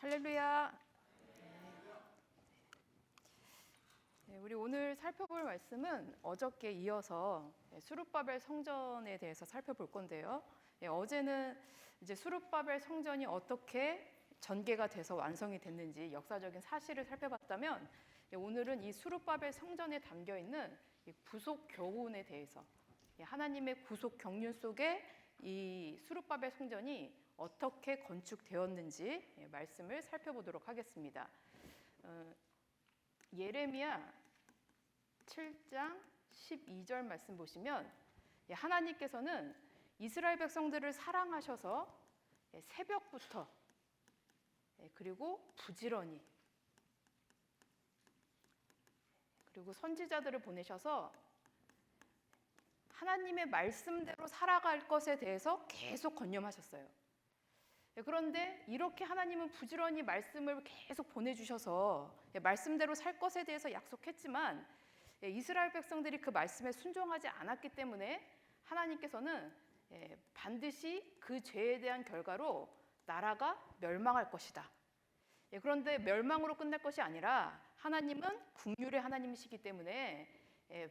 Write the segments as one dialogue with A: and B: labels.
A: 할렐루야. 네, 우리 오늘 살펴볼 말씀은 어저께 이어서 수룹바벨 성전에 대해서 살펴볼 건데요. 어제는 이제 수룹바벨 성전이 어떻게 전개가 돼서 완성이 됐는지 역사적인 사실을 살펴봤다면, 오늘은 이 수룹바벨 성전에 담겨 있는 이 구속 교훈에 대해서, 하나님의 구속 경륜 속에 이 수룹바벨 성전이 어떻게 건축되었는지 말씀을 살펴보도록 하겠습니다. 예레미야 7장 12절 말씀 보시면, 하나님께서는 이스라엘 백성들을 사랑하셔서 새벽부터 그리고 부지런히 그리고 선지자들을 보내셔서 하나님의 말씀대로 살아갈 것에 대해서 계속 권념하셨어요. 그런데 이렇게 하나님은 부지런히 말씀을 계속 보내주셔서 말씀대로 살 것에 대해서 약속했지만 이스라엘 백성들이 그 말씀에 순종하지 않았기 때문에 하나님께서는 반드시 그 죄에 대한 결과로 나라가 멸망할 것이다. 그런데 멸망으로 끝날 것이 아니라 하나님은 긍휼의 하나님이시기 때문에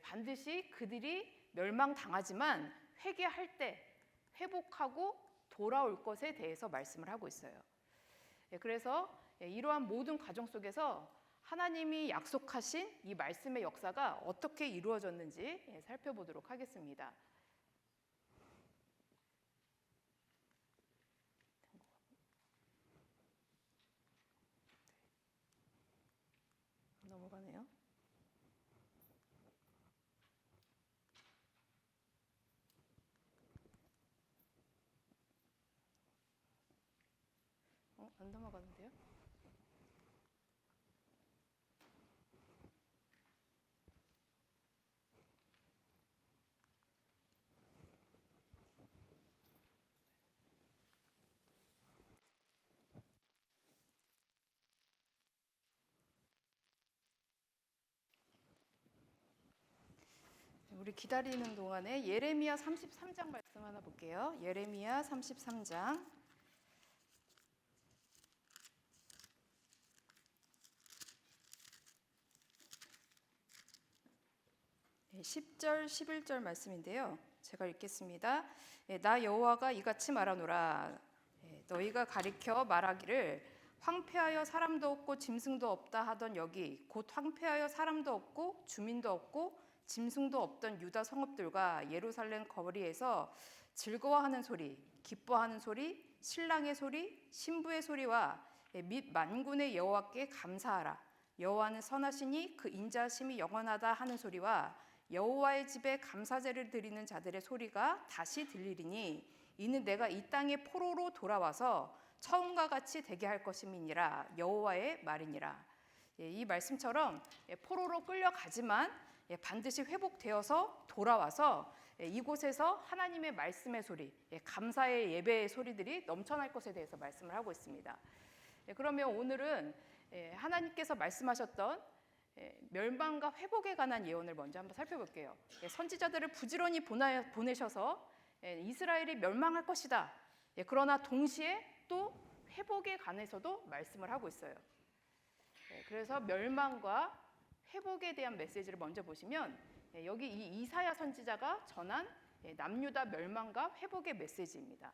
A: 반드시 그들이 멸망당하지만 회개할 때 회복하고 돌아올 것에 대해서 말씀을 하고 있어요. 그래서 이러한 모든 과정 속에서 하나님이 약속하신 이 말씀의 역사가 어떻게 이루어졌는지 살펴보도록 하겠습니다. 넘어가네요. 안 넘어가는데요? 우리 기다리는 동안에 예레미야 33장 말씀 하나 볼게요. 예레미야 33장 10절 11절 말씀인데요. 제가 읽겠습니다. 나 여호와가 이같이 말하노라. 너희가 가리켜 말하기를 황폐하여 사람도 없고 짐승도 없다 하던 여기 곧 황폐하여 사람도 없고 주민도 없고 짐승도 없던 유다 성읍들과 예루살렘 거리에서 즐거워하는 소리, 기뻐하는 소리, 신랑의 소리, 신부의 소리와 및 만군의 여호와께 감사하라. 여호와는 선하시니 그 인자하심이 영원하다 하는 소리와 여호와의 집에 감사제를 드리는 자들의 소리가 다시 들리리니 이는 내가 이 땅에 포로로 돌아와서 처음과 같이 되게 할 것임이니라. 여호와의 말이니라. 이 말씀처럼 포로로 끌려가지만 반드시 회복되어서 돌아와서 이곳에서 하나님의 말씀의 소리, 감사의 예배의 소리들이 넘쳐날 것에 대해서 말씀을 하고 있습니다. 그러면 오늘은 하나님께서 말씀하셨던 멸망과 회복에 관한 예언을 먼저 한번 살펴볼게요. 선지자들을 부지런히 보내셔서 이스라엘이 멸망할 것이다. 그러나 동시에 또 회복에 관해서도 말씀을 하고 있어요. 그래서 멸망과 회복에 대한 메시지를 먼저 보시면 여기 이 이사야 선지자가 전한 남유다 멸망과 회복의 메시지입니다.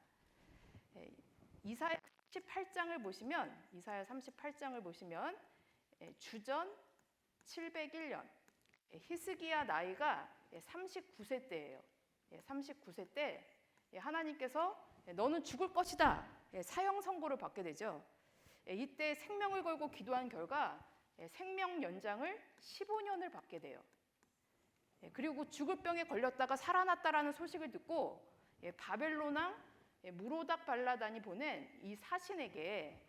A: 이사야 38장을 보시면 주전 701년 히스기야 나이가 39세 때예요. 39세 때 하나님께서 너는 죽을 것이다 사형 선고를 받게 되죠. 이때 생명을 걸고 기도한 결과 생명 연장을 15년을 받게 돼요. 그리고 죽을 병에 걸렸다가 살아났다라는 소식을 듣고 바벨론 왕 무로닥 발라단이 보낸 이 사신에게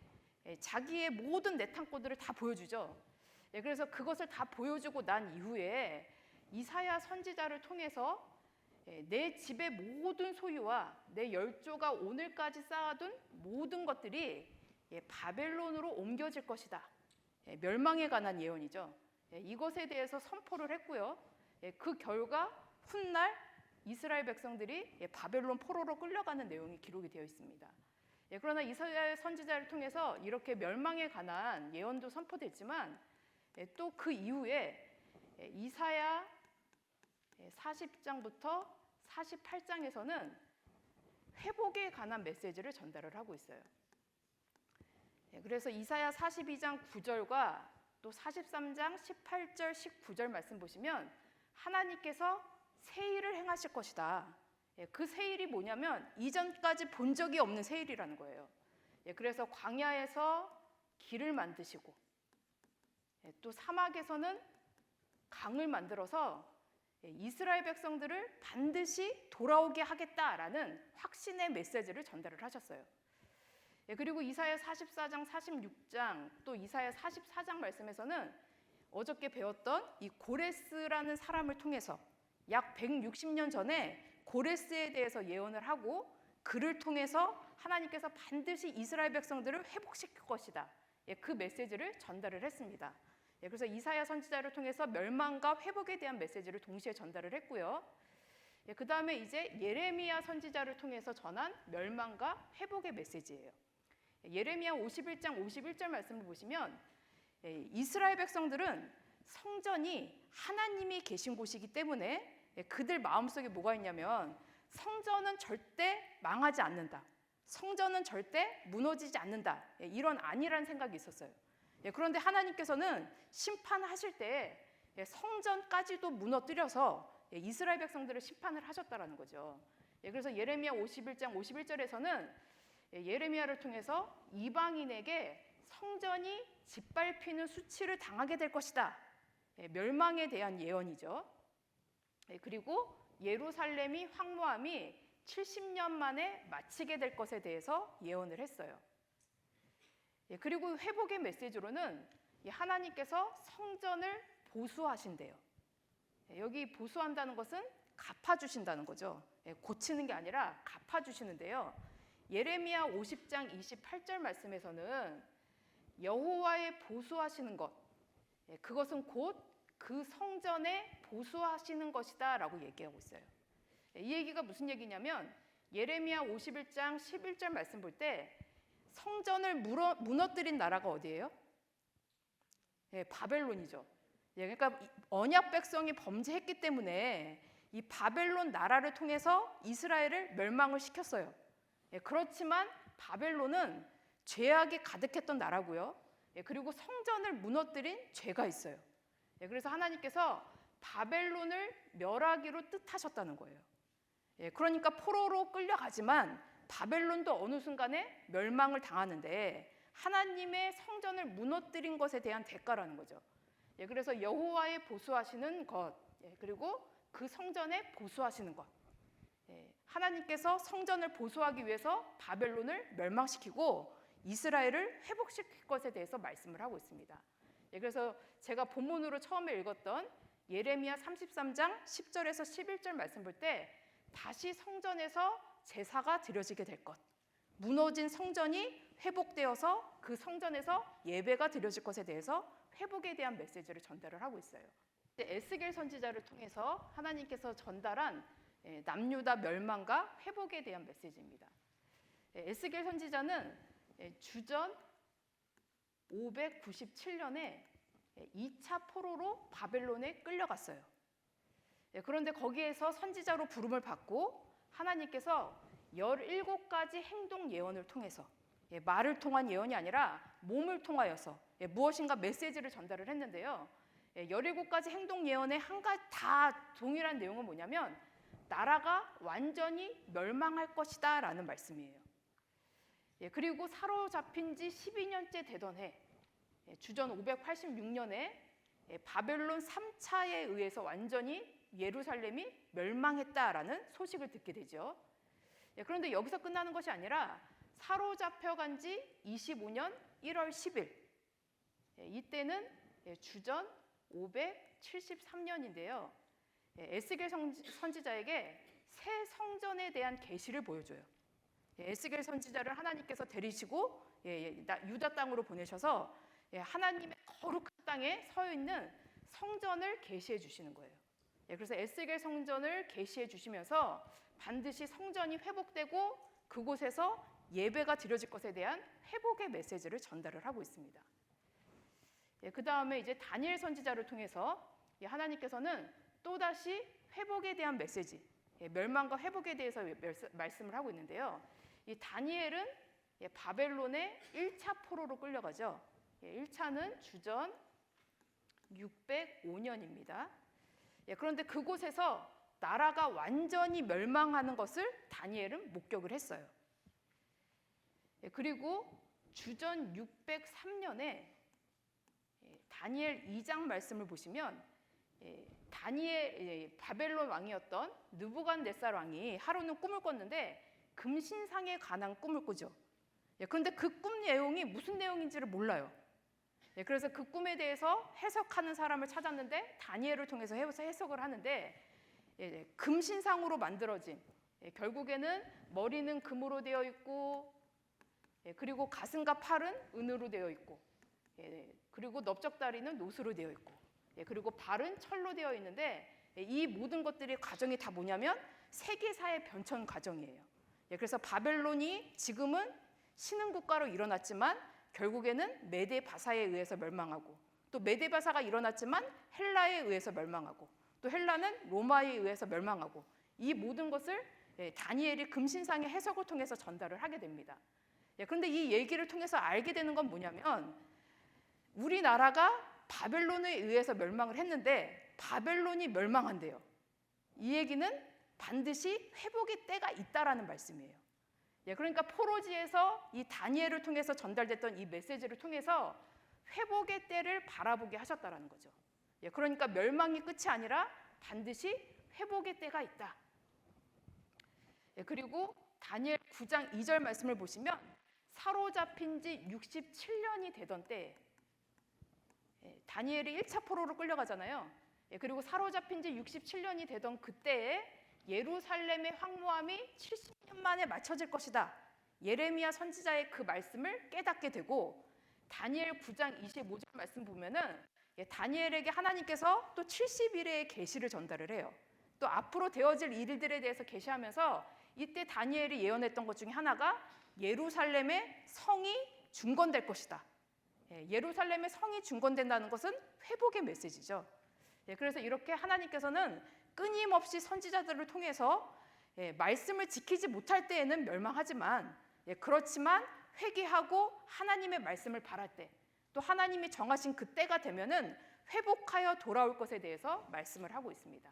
A: 자기의 모든 내탕고들을 다 보여주죠. 그래서 그것을 다 보여주고 난 이후에 이사야 선지자를 통해서 내 집의 모든 소유와 내 열조가 오늘까지 쌓아둔 모든 것들이 바벨론으로 옮겨질 것이다. 멸망에 관한 예언이죠. 이것에 대해서 선포를 했고요. 그 결과 훗날 이스라엘 백성들이 바벨론 포로로 끌려가는 내용이 기록이 되어 있습니다. 그러나 이사야 선지자를 통해서 이렇게 멸망에 관한 예언도 선포됐지만 또 그 이후에 이사야 40장부터 48장에서는 회복에 관한 메시지를 전달을 하고 있어요. 그래서 이사야 42장 9절과 또 43장 18절 19절 말씀 보시면 하나님께서 새 일을 행하실 것이다. 그 새 일이 뭐냐면 이전까지 본 적이 없는 새 일이라는 거예요. 그래서 광야에서 길을 만드시고 또 사막에서는 강을 만들어서 이스라엘 백성들을 반드시 돌아오게 하겠다라는 확신의 메시지를 전달을 하셨어요. 그리고 이사야 44장, 46장 또 이사야 44장 말씀에서는 어저께 배웠던 이 고레스라는 사람을 통해서 약 160년 전에 고레스에 대해서 예언을 하고 그를 통해서 하나님께서 반드시 이스라엘 백성들을 회복시킬 것이다. 그 메시지를 전달을 했습니다. 그래서 이사야 선지자를 통해서 멸망과 회복에 대한 메시지를 동시에 전달을 했고요. 그 다음에 이제 예레미야 선지자를 통해서 전한 멸망과 회복의 메시지예요. 예레미야 51장 51절 말씀을 보시면 이스라엘 백성들은 성전이 하나님이 계신 곳이기 때문에 그들 마음속에 뭐가 있냐면 성전은 절대 망하지 않는다. 성전은 절대 무너지지 않는다. 이런 안일한 생각이 있었어요. 그런데 하나님께서는 심판하실 때 성전까지도 무너뜨려서 이스라엘 백성들을 심판을 하셨다라는 거죠. 그래서 예레미야 51장 51절에서는 예레미야를 통해서 이방인에게 성전이 짓밟히는 수치를 당하게 될 것이다. 멸망에 대한 예언이죠. 그리고 예루살렘이 황무함이 70년 만에 마치게 될 것에 대해서 예언을 했어요. 그리고 회복의 메시지로는 하나님께서 성전을 보수하신대요. 여기 보수한다는 것은 갚아주신다는 거죠. 고치는 게 아니라 갚아주시는데요. 예레미야 50장 28절 말씀에서는 여호와의 보수하시는 것, 그것은 곧 그 성전에 보수하시는 것이다 라고 얘기하고 있어요. 이 얘기가 무슨 얘기냐면 예레미야 51장 11절 말씀 볼 때 성전을 무너뜨린 나라가 어디예요? 바벨론이죠. 그러니까 언약 백성이 범죄했기 때문에 이 바벨론 나라를 통해서 이스라엘을 멸망을 시켰어요. 그렇지만 바벨론은 죄악이 가득했던 나라고요. 그리고 성전을 무너뜨린 죄가 있어요. 그래서 하나님께서 바벨론을 멸하기로 뜻하셨다는 거예요. 그러니까 포로로 끌려가지만 바벨론도 어느 순간에 멸망을 당하는데 하나님의 성전을 무너뜨린 것에 대한 대가라는 거죠. 그래서 여호와의 보수하시는 것, 그리고 그 성전에 보수하시는 것. 하나님께서 성전을 보수하기 위해서 바벨론을 멸망시키고 이스라엘을 회복시킬 것에 대해서 말씀을 하고 있습니다. 그래서 제가 본문으로 처음에 읽었던 예레미야 33장 10절에서 11절 말씀 볼 때 다시 성전에서 제사가 드려지게 될 것, 무너진 성전이 회복되어서 그 성전에서 예배가 드려질 것에 대해서 회복에 대한 메시지를 전달을 하고 있어요. 에스겔 선지자를 통해서 하나님께서 전달한 남유다 멸망과 회복에 대한 메시지입니다. 에스겔 선지자는 주전 597년에 2차 포로로 바벨론에 끌려갔어요. 그런데 거기에서 선지자로 부름을 받고 하나님께서 17가지 행동 예언을 통해서 말을 통한 예언이 아니라 몸을 통하여서 무엇인가 메시지를 전달을 했는데요. 17가지 행동 예언의 한 가지 다 동일한 내용은 뭐냐면 나라가 완전히 멸망할 것이다 라는 말씀이에요. 그리고 사로잡힌 지 12년째 되던 해 주전 586년에 바벨론 3차에 의해서 완전히 예루살렘이 멸망했다라는 소식을 듣게 되죠. 그런데 여기서 끝나는 것이 아니라 사로잡혀간 지 25년 1월 10일 이때는 주전 573년인데요. 에스겔 선지자에게 새 성전에 대한 계시를 보여줘요. 에스겔 선지자를 하나님께서 데리시고 유다 땅으로 보내셔서 하나님의 거룩한 땅에 서 있는 성전을 계시해 주시는 거예요. 그래서 에스겔 성전을 계시해 주시면서 반드시 성전이 회복되고 그곳에서 예배가 드려질 것에 대한 회복의 메시지를 전달을 하고 있습니다. 그 다음에 이제 다니엘 선지자를 통해서 하나님께서는 또다시 회복에 대한 메시지, 멸망과 회복에 대해서 말씀을 하고 있는데요. 이 다니엘은 바벨론의 1차 포로로 끌려가죠. 1차는 주전 605년입니다. 그런데 그곳에서 나라가 완전히 멸망하는 것을 다니엘은 목격을 했어요. 그리고 주전 603년에 다니엘 2장 말씀을 보시면 바벨론 왕이었던 느부갓네살 왕이 하루는 꿈을 꿨는데 금신상에 관한 꿈을 꾸죠. 그런데 그 꿈 내용이 무슨 내용인지를 몰라요. 그래서 그 꿈에 대해서 해석하는 사람을 찾았는데 다니엘을 통해서 해석을 하는데 금신상으로 만들어진, 결국에는 머리는 금으로 되어 있고, 그리고 가슴과 팔은 은으로 되어 있고, 그리고 넓적다리는 노수로 되어 있고, 그리고 발은 철로 되어 있는데, 이 모든 것들이 과정이 다 뭐냐면 세계사의 변천 과정이에요. 그래서 바벨론이 지금은 신흥국가로 일어났지만 결국에는 메데바사에 의해서 멸망하고, 또 메데바사가 일어났지만 헬라에 의해서 멸망하고, 또 헬라는 로마에 의해서 멸망하고, 이 모든 것을 다니엘이 금신상의 해석을 통해서 전달을 하게 됩니다. 그런데 이 얘기를 통해서 알게 되는 건 뭐냐면 우리나라가 바벨론에 의해서 멸망을 했는데 바벨론이 멸망한대요. 이 얘기는 반드시 회복의 때가 있다라는 말씀이에요. 그러니까 포로지에서 이 다니엘을 통해서 전달됐던 이 메시지를 통해서 회복의 때를 바라보게 하셨다라는 거죠. 그러니까 멸망이 끝이 아니라 반드시 회복의 때가 있다. 그리고 다니엘 9장 2절 말씀을 보시면 사로잡힌 지 67년이 되던 때 다니엘이 1차 포로로 끌려가잖아요. 그리고 사로잡힌 지 67년이 되던 그때에 예루살렘의 황무함이 70년 만에 맞춰질 것이다. 예레미야 선지자의 그 말씀을 깨닫게 되고 다니엘 9장 25절 말씀 보면은 다니엘에게 하나님께서 또 70일의 계시를 전달을 해요. 또 앞으로 되어질 일들에 대해서 계시하면서 이때 다니엘이 예언했던 것 중에 하나가 예루살렘의 성이 중건될 것이다. 예루살렘의 성이 중건된다는 것은 회복의 메시지죠. 그래서 이렇게 하나님께서는 끊임없이 선지자들을 통해서 말씀을 지키지 못할 때에는 멸망하지만 그렇지만 회개하고 하나님의 말씀을 바랄 때, 또 하나님이 정하신 그때가 되면은 회복하여 돌아올 것에 대해서 말씀을 하고 있습니다.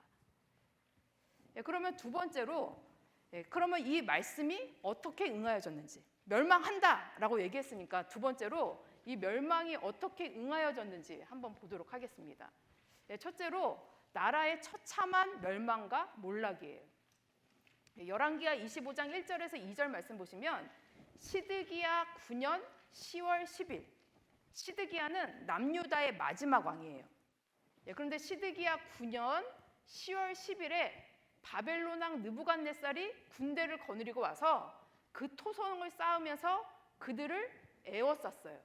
A: 그러면 두 번째로, 그러면 이 말씀이 어떻게 응하여졌는지, 멸망한다라고 얘기했으니까 두 번째로 이 멸망이 어떻게 응하여졌는지 한번 보도록 하겠습니다. 첫째로 나라의 처참한 멸망과 몰락이에요. 열왕기하 25장 1절에서 2절 말씀 보시면 시드기야 9년 10월 10일, 시드기야는 남유다의 마지막 왕이에요. 그런데 시드기야 9년 10월 10일에 바벨론 왕 느부갓네살이 군대를 거느리고 와서 그 토성을 쌓으면서 그들을 에워쌌어요.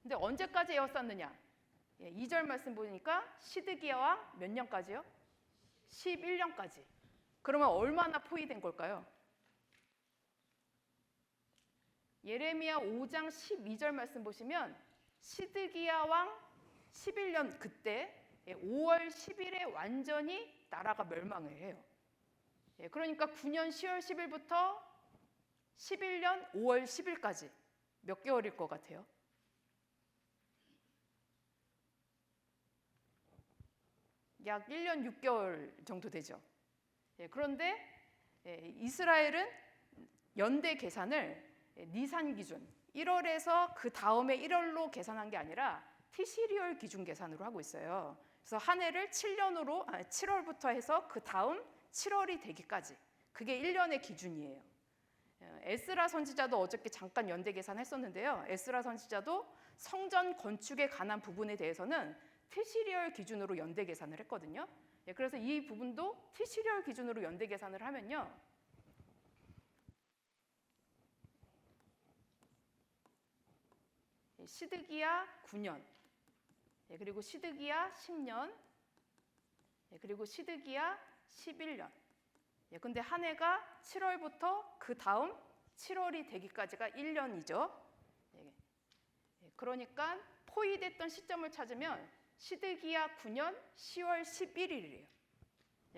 A: 근데 언제까지 에워쌌느냐? 2절 말씀 보니까 시드기야 왕 몇 년까지요? 11년까지. 그러면 얼마나 포위된 걸까요? 예레미야 5장 12절 말씀 보시면 시드기야 왕 11년 그때 5월 10일에 완전히 나라가 멸망을 해요. 그러니까 9년 10월 10일부터 11년 5월 10일까지 몇 개월일 것 같아요? 약 1년 6개월 정도 되죠. 그런데 이스라엘은 연대 계산을 니산 기준 1월에서 그 다음에 1월로 계산한 게 아니라 티시리얼 기준 계산으로 하고 있어요. 그래서 한 해를 7월부터 해서 그 다음 7월이 되기까지, 그게 1년의 기준이에요. 에스라 선지자도 어저께 잠깐 연대 계산했었는데요. 에스라 선지자도 성전 건축에 관한 부분에 대해서는 티시리얼 기준으로 연대 계산을 했거든요. 그래서 이 부분도 티시리얼 기준으로 연대 계산을 하면요, 시드기야 9년, 그리고 시드기야 10년, 그리고 시드기야 11년. 근데 한 해가 7월부터 그 다음 7월이 되기까지가 1년이죠. 그러니까 포위됐던 시점을 찾으면 시드기야 9년 10월 11일이에요.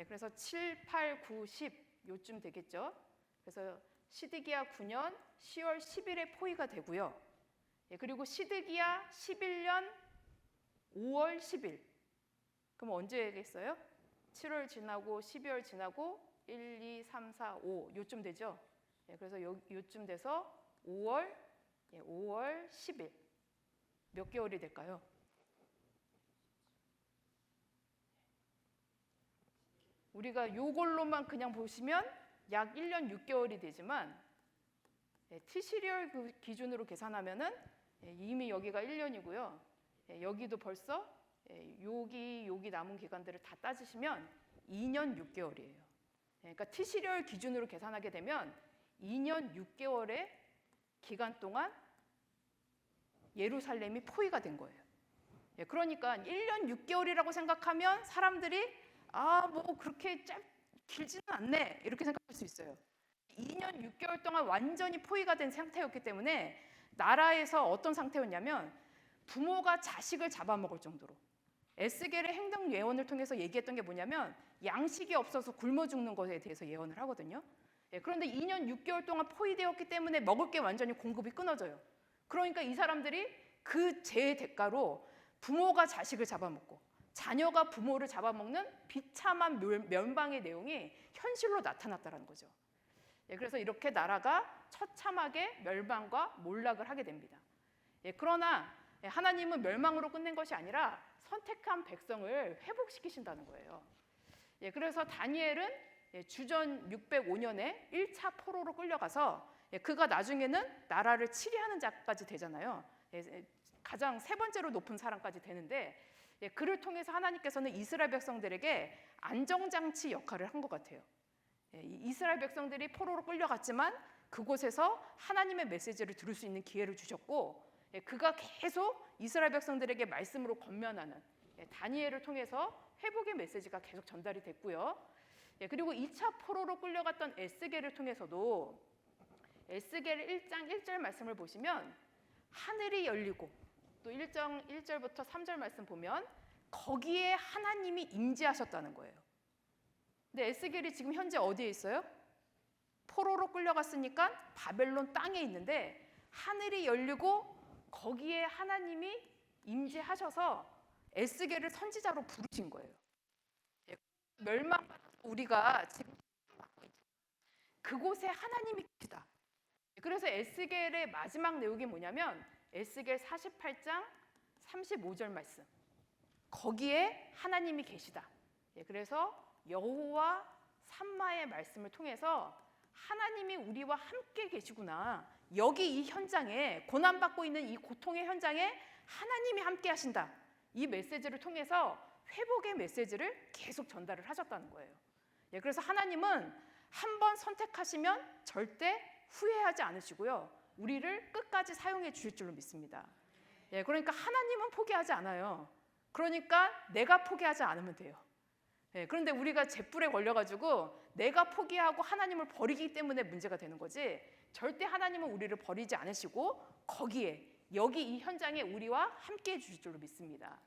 A: 그래서 7, 8, 9, 10 요쯤 되겠죠. 그래서 시드기야 9년 10월 10일에 포위가 되고요. 그리고 시드기야 11년 5월 10일. 그럼 언제겠어요? 7월 지나고 12월 지나고 1, 2, 3, 4, 5 요쯤 되죠. 그래서 요쯤 돼서 5월 10일. 몇 개월이 될까요? 우리가 요걸로만 그냥 보시면 약 1년 6개월이 되지만 T시리얼 기준으로 계산하면은 이미 여기가 1년이고요. 여기도 벌써 여기 남은 기간들을 다 따지시면 2년 6개월이에요. 그러니까 T시리얼 기준으로 계산하게 되면 2년 6개월의 기간 동안 예루살렘이 포위가 된 거예요. 그러니까 1년 6개월이라고 생각하면 사람들이 뭐 그렇게 길지는 않네 이렇게 생각할 수 있어요. 2년 6개월 동안 완전히 포위가 된 상태였기 때문에 나라에서 어떤 상태였냐면 부모가 자식을 잡아먹을 정도로 에스겔의 행동 예언을 통해서 얘기했던 게 뭐냐면 양식이 없어서 굶어 죽는 것에 대해서 예언을 하거든요. 그런데 2년 6개월 동안 포위되었기 때문에 먹을 게 완전히 공급이 끊어져요. 그러니까 이 사람들이 그 죄의 대가로 부모가 자식을 잡아먹고 자녀가 부모를 잡아먹는 비참한 멸망의 내용이 현실로 나타났다는 거죠. 그래서 이렇게 나라가 처참하게 멸망과 몰락을 하게 됩니다. 그러나 하나님은 멸망으로 끝낸 것이 아니라 선택한 백성을 회복시키신다는 거예요. 그래서 다니엘은 주전 605년에 1차 포로로 끌려가서 그가 나중에는 나라를 치리하는 자까지 되잖아요. 가장 세 번째로 높은 사람까지 되는데 그를 통해서 하나님께서는 이스라엘 백성들에게 안정장치 역할을 한 것 같아요. 이스라엘 백성들이 포로로 끌려갔지만 그곳에서 하나님의 메시지를 들을 수 있는 기회를 주셨고 그가 계속 이스라엘 백성들에게 말씀으로 권면하는 다니엘을 통해서 회복의 메시지가 계속 전달이 됐고요. 그리고 2차 포로로 끌려갔던 에스겔을 통해서도 에스겔 1장 1절 말씀을 보시면 하늘이 열리고 또 1절부터 3절 말씀 보면 거기에 하나님이 임재하셨다는 거예요. 근데 에스겔이 지금 현재 어디에 있어요? 포로로 끌려갔으니까 바벨론 땅에 있는데 하늘이 열리고 거기에 하나님이 임재하셔서 에스겔을 선지자로 부르신 거예요. 멸망 우리가 지금 그곳에 하나님이 계시다. 그래서 에스겔의 마지막 내용이 뭐냐면 에스겔 48장 35절 말씀. 거기에 하나님이 계시다. 그래서 여호와 삼마의 말씀을 통해서 하나님이 우리와 함께 계시구나. 여기 이 현장에 고난받고 있는 이 고통의 현장에 하나님이 함께 하신다. 이 메시지를 통해서 회복의 메시지를 계속 전달을 하셨다는 거예요. 그래서 하나님은 한 번 선택하시면 절대 후회하지 않으시고요. 우리를 끝까지 사용해 주실 줄로 믿습니다. 그러니까 하나님은 포기하지 않아요. 그러니까 내가 포기하지 않으면 돼요. 그런데 우리가 잿불에 걸려가지고 내가 포기하고 하나님을 버리기 때문에 문제가 되는 거지 절대 하나님은 우리를 버리지 않으시고 거기에 여기 이 현장에 우리와 함께해 주실 줄로 믿습니다.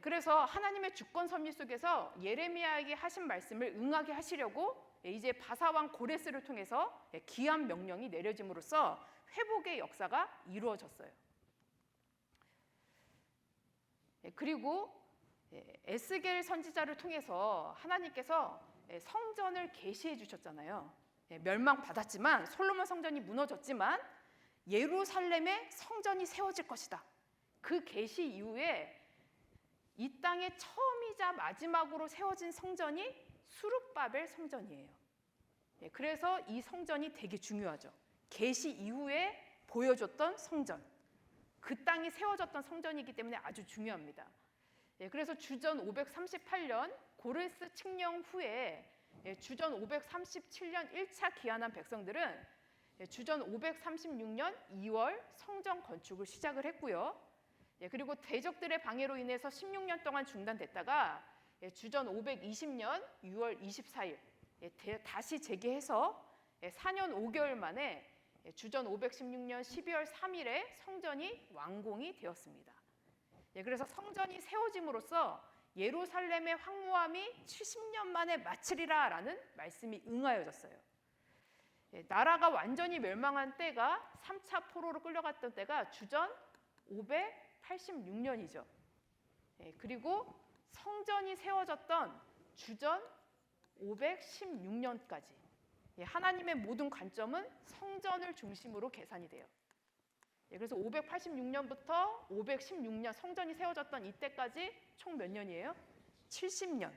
A: 그래서 하나님의 주권 섭리 속에서 예레미야에게 하신 말씀을 응하게 하시려고 이제 바사왕 고레스를 통해서 기한 명령이 내려짐으로써 회복의 역사가 이루어졌어요. 그리고 에스겔 선지자를 통해서 하나님께서 성전을 계시해 주셨잖아요. 멸망받았지만 솔로몬 성전이 무너졌지만 예루살렘에 성전이 세워질 것이다. 그 계시 이후에 이 땅에 처음이자 마지막으로 세워진 성전이 수룹바벨 성전이에요. 그래서 이 성전이 되게 중요하죠. 계시 이후에 보여줬던 성전, 그 땅이 세워졌던 성전이기 때문에 아주 중요합니다. 그래서 주전 538년 고레스 칙령 후에 주전 537년 1차 기한한 백성들은 주전 536년 2월 성전 건축을 시작을 했고요. 그리고 대적들의 방해로 인해서 16년 동안 중단됐다가 주전 520년 6월 24일 다시 재개해서 4년 5개월 만에 주전 516년 12월 3일에 성전이 완공이 되었습니다. 그래서 성전이 세워짐으로써 예루살렘의 황무함이 70년 만에 마치리라 라는 말씀이 응하여졌어요. 나라가 완전히 멸망한 때가 3차 포로로 끌려갔던 때가 주전 586년이죠. 그리고 성전이 세워졌던 주전 516년까지 하나님의 모든 관점은 성전을 중심으로 계산이 돼요. 그래서 586년부터 516년 성전이 세워졌던 이때까지 총 몇 년이에요? 70년.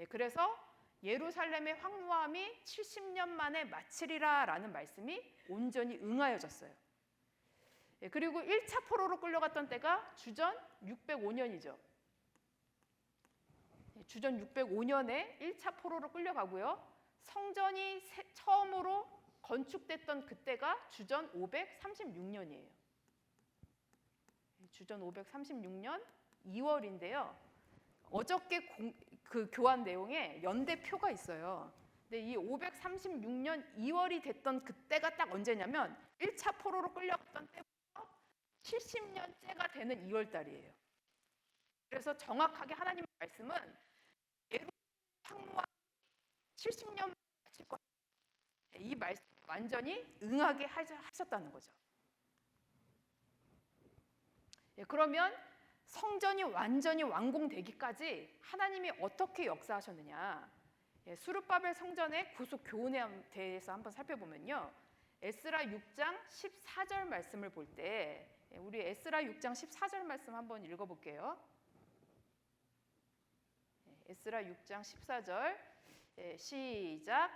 A: 그래서 예루살렘의 황무함이 70년 만에 마치리라 라는 말씀이 온전히 응하여졌어요. 그리고 1차 포로로 끌려갔던 때가 주전 605년이죠. 주전 605년에 1차 포로로 끌려가고요. 성전이 처음으로 건축됐던 그때가 주전 536년이에요. 주전 536년 2월인데요. 어저께 그 교환 내용에 연대표가 있어요. 근데 이 536년 2월이 됐던 그때가 딱 언제냐면 1차 포로로 끌려갔던 때부터 70년째가 되는 2월 달이에요. 그래서 정확하게 하나님의 말씀은 예루살렘 황무함 70년 마칠 거예요. 이 말씀 완전히 응하게 하셨다는 거죠. 그러면 성전이 완전히 완공되기까지 하나님이 어떻게 역사하셨느냐? 수르바벨 성전의 구속 교훈에 대해서 한번 살펴보면요. 에스라 6장 14절 말씀을 볼 때 우리 에스라 6장 14절 말씀 한번 읽어볼게요. 에스라 6장 14절 시작.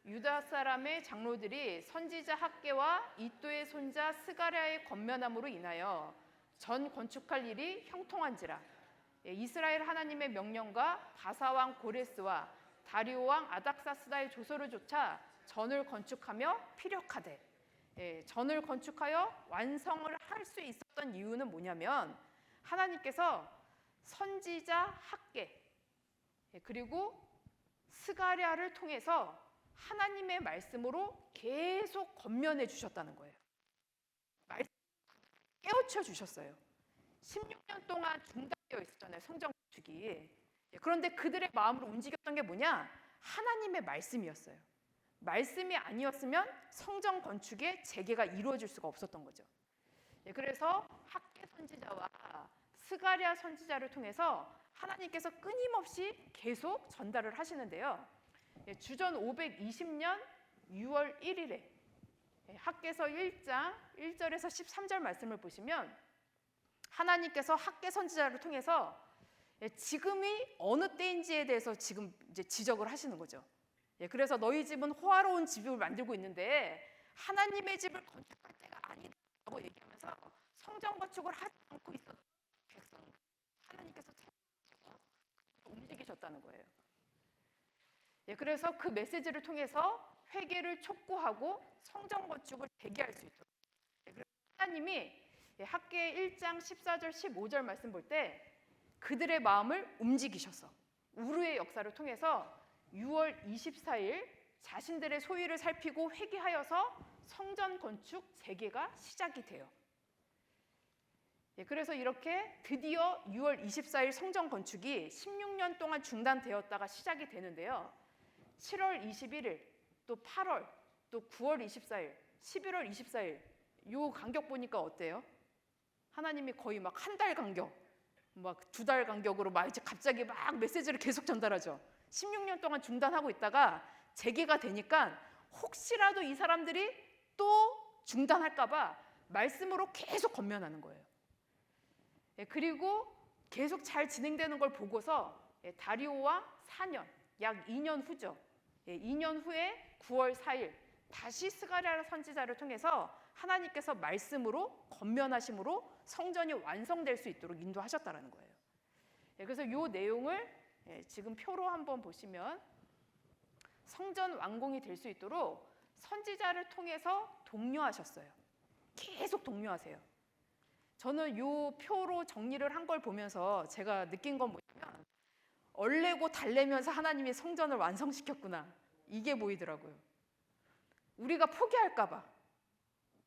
A: 유다 사람의 장로들이 선지자 학개와 이도의 손자 스가랴의 권면함으로 인하여 전 건축할 일이 형통한지라. 이스라엘 하나님의 명령과 바사왕 고레스와 다리오왕 아닥사스다의 조서를 조차 전을 건축하며 피력하되, 전을 건축하여 완성을 할 수 있었던 이유는 뭐냐면 하나님께서 선지자 학개 그리고 스가랴를 통해서 하나님의 말씀으로 계속 권면해 주셨다는 거예요. 말씀 깨우쳐 주셨어요. 16년 동안 중단되어 있었잖아요. 성전 건축이. 그런데 그들의 마음을 움직였던 게 뭐냐? 하나님의 말씀이었어요. 말씀이 아니었으면 성전 건축의 재개가 이루어질 수가 없었던 거죠. 그래서 학개 선지자와 스가랴 선지자를 통해서 하나님께서 끊임없이 계속 전달을 하시는데요. 주전 520년 6월 1일에 학개서 1장 1절에서 13절 말씀을 보시면 하나님께서 학개 선지자를 통해서 지금이 어느 때인지에 대해서 지금 이제 지적을 하시는 거죠. 그래서 너희 집은 호화로운 집을 만들고 있는데 하나님의 집을 건축할 때가 아니다라고 얘기하면서 성전 건축을 하지 않고 있었던 백성 하나님께서 움직이셨다는 거예요. 그래서 그 메시지를 통해서 회개를 촉구하고 성전 건축을 재개할 수 있도록. 하나님이 학개 1장 14절 15절 말씀 볼 때 그들의 마음을 움직이셔서 우르의 역사를 통해서 6월 24일 자신들의 소유를 살피고 회개하여서 성전 건축 재개가 시작이 돼요. 그래서 이렇게 드디어 6월 24일 성전 건축이 16년 동안 중단되었다가 시작이 되는데요. 7월 21일, 또 8월, 또 9월 24일, 11월 24일 요 간격 보니까 어때요? 하나님이 거의 막 한 달 간격, 막 2달 간격으로 막 이제 갑자기 막 메시지를 계속 전달하죠. 16년 동안 중단하고 있다가 재개가 되니까 혹시라도 이 사람들이 또 중단할까 봐 말씀으로 계속 권면하는 거예요. 그리고 계속 잘 진행되는 걸 보고서 다리오와 4년, 약 2년 후죠. 2년 후에 9월 4일 다시 스가랴 선지자를 통해서 하나님께서 말씀으로 권면하심으로 성전이 완성될 수 있도록 인도하셨다는 거예요. 그래서 이 내용을 지금 표로 한번 보시면 성전 완공이 될 수 있도록 선지자를 통해서 독려하셨어요. 계속 독려하세요. 저는 이 표로 정리를 한 걸 보면서 제가 느낀 건 뭐냐면 얼레고 달래면서 하나님이 성전을 완성시켰구나. 이게 보이더라고요. 우리가 포기할까 봐,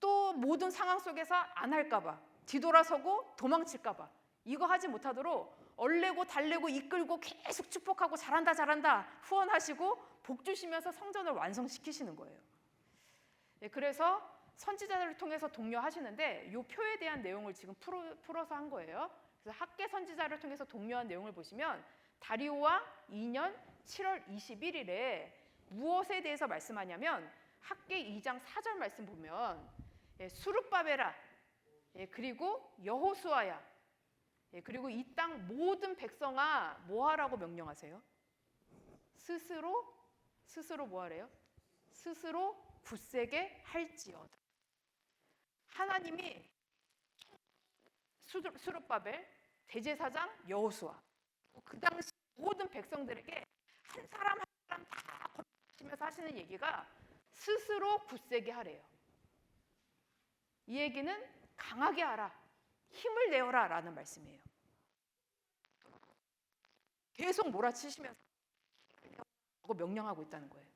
A: 또 모든 상황 속에서 안 할까 봐, 뒤돌아서고 도망칠까 봐, 이거 하지 못하도록 얼레고 달래고 이끌고 계속 축복하고 잘한다 잘한다 후원하시고 복 주시면서 성전을 완성시키시는 거예요. 그래서 선지자들을 통해서 독려하시는데 이 표에 대한 내용을 지금 풀어서 한 거예요. 그래서 학계 선지자를 통해서 독려한 내용을 보시면 다리오 왕 2년 7월 21일에 무엇에 대해서 말씀하냐면 학계 2장 4절 말씀 보면 수룹바벨아, 그리고 여호수아야, 그리고 이 땅 모든 백성아 뭐하라고 명령하세요? 스스로 뭐하래요? 스스로 굳세게 할지어다. 하나님이 수룹바벨, 대제사장 여호수아, 그 당시 모든 백성들에게 한 사람 한 사람 다 거치면서 하시는 얘기가 스스로 굳세게 하래요. 이 얘기는 강하게 하라, 힘을 내어라 라는 말씀이에요. 계속 몰아치시면서 명령하고 있다는 거예요.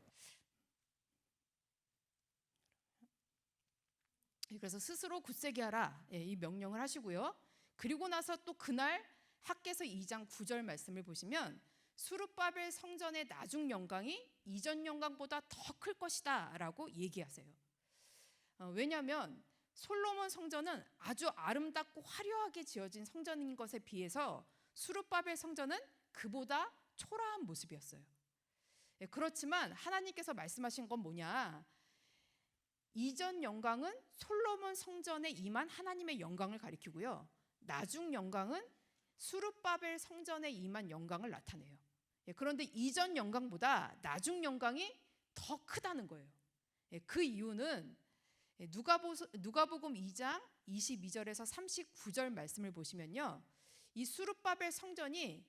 A: 그래서 스스로 굳세게 하라, 이 명령을 하시고요. 그리고 나서 또 그날 학개서 2장 9절 말씀을 보시면 수룹바벨 성전의 나중 영광이 이전 영광보다 더 클 것이다 라고 얘기하세요. 왜냐하면 솔로몬 성전은 아주 아름답고 화려하게 지어진 성전인 것에 비해서 수룹바벨 성전은 그보다 초라한 모습이었어요. 그렇지만 하나님께서 말씀하신 건 뭐냐? 이전 영광은 솔로몬 성전에 임한 하나님의 영광을 가리키고요. 나중 영광은 수룹바벨 성전에 임한 영광을 나타내요. 그런데 이전 영광보다 나중 영광이 더 크다는 거예요. 그 이유는 누가복음 2장 22절에서 39절 말씀을 보시면요. 이 수룹바벨 성전이